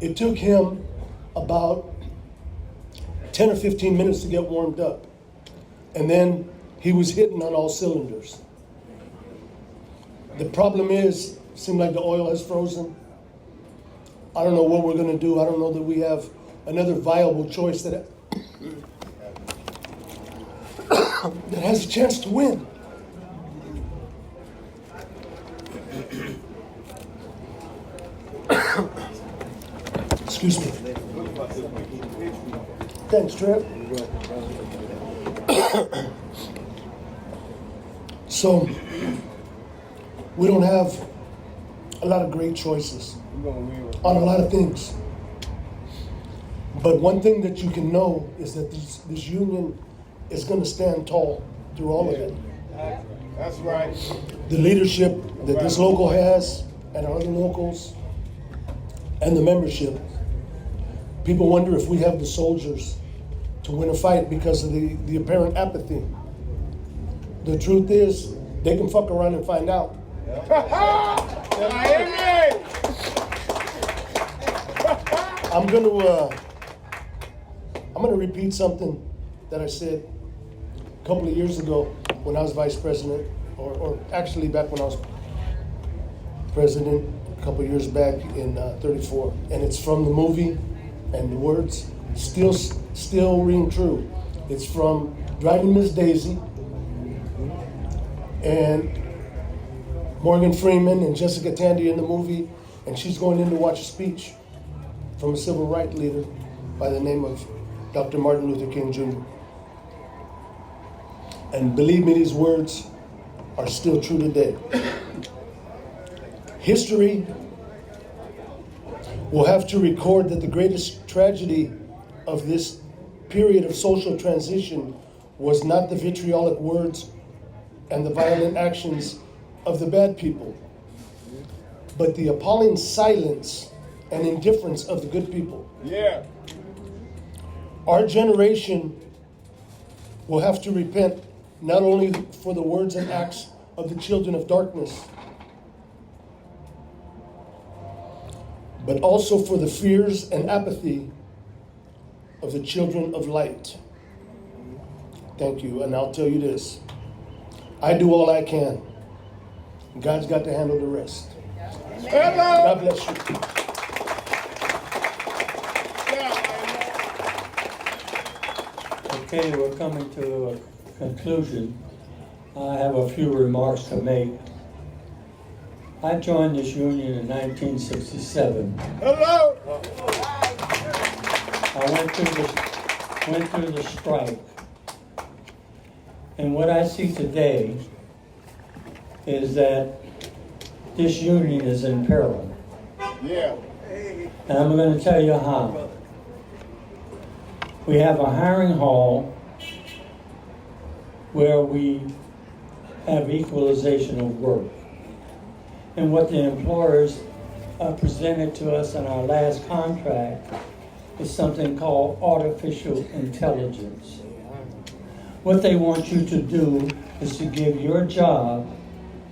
it took him about 10 or 15 minutes to get warmed up. And then he was hitting on all cylinders. The problem is, it seems like the oil has frozen. I don't know what we're going to do. I don't know that we have another viable choice that has a chance to win. Excuse me. Thanks, Trev. So, we don't have a lot of great choices on a lot of things. But one thing that you can know is that this union is going to stand tall through all of it. That's right. The leadership that this local has and our other locals and the membership, people wonder if we have the soldiers to win a fight because of the apparent apathy. The truth is, they can fuck around and find out. I'm gonna repeat something that I said a couple of years ago when I was vice president, or actually back when I was president a couple of years back in 34. And it's from the movie, and the words still ring true. It's from Driving Miss Daisy, and Morgan Freeman and Jessica Tandy in the movie, and she's going in to watch a speech from a civil rights leader by the name of Dr. Martin Luther King Jr. And believe me, these words are still true today. History will have to record that the greatest tragedy of this period of social transition was not the vitriolic words and the violent actions of the bad people, but the appalling silence and indifference of the good people. Yeah. Our generation will have to repent not only for the words and acts of the children of darkness, but also for the fears and apathy of the children of light. Thank you, and I'll tell you this. I do all I can. God's got to handle the rest. God bless you. Okay, we're coming to a conclusion. I have a few remarks to make. I joined this union in 1967. Hello. I went through the strike. And what I see today is that this union is in peril. Yeah. And I'm going to tell you how. We have a hiring hall where we have equalization of work. And what the employers presented to us in our last contract is something called artificial intelligence. What they want you to do is to give your job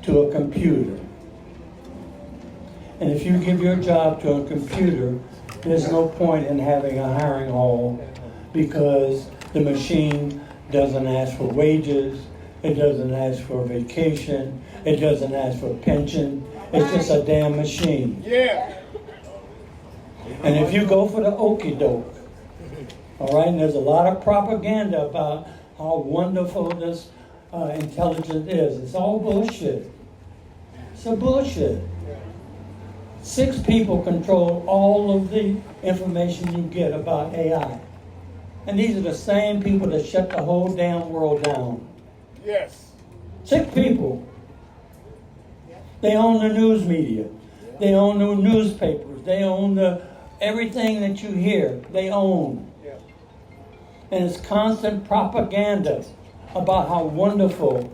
to a computer. And if you give your job to a computer, there's no point in having a hiring hall, because the machine doesn't ask for wages, it doesn't ask for vacation, it doesn't ask for pension, it's just a damn machine. Yeah. And if you go for the okie doke, all right, and there's a lot of propaganda about how wonderful this intelligence is. It's all bullshit. It's a bullshit. 6 people control all of the information you get about AI. And these are the same people that shut the whole damn world down. Yes. 6 people. They own the news media. They own the newspapers. They own everything that you hear. They own. And it's constant propaganda about how wonderful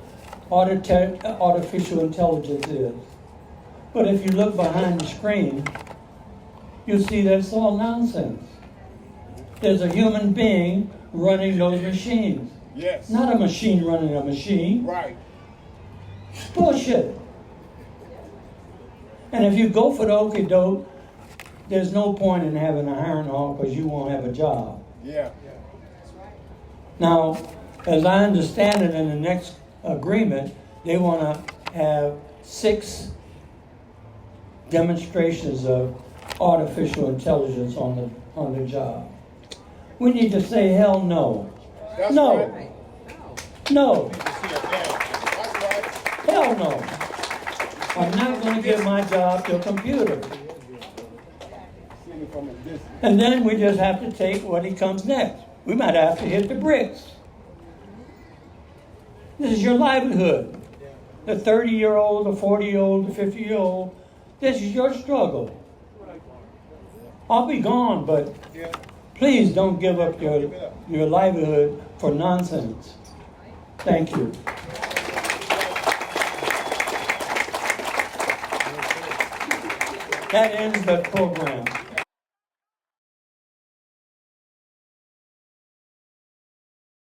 artificial intelligence is. But if you look behind the screen, you'll see that it's all nonsense. There's a human being running those machines. Yes. Not a machine running a machine. Right. It's bullshit. And if you go for the okie doke, there's no point in having a hiring hall because you won't have a job. Yeah. Now, as I understand it, in the next agreement, they want to have 6 demonstrations of artificial intelligence on the job. We need to say hell no. That's no. Right. No. That's right. Hell no. I'm not going to give my job to a computer. And then we just have to take what he comes next. We might have to hit the bricks. This is your livelihood. The 30-year-old, the 40-year-old, the 50-year-old, this is your struggle. I'll be gone, but please don't give up your livelihood for nonsense. Thank you. That ends the program.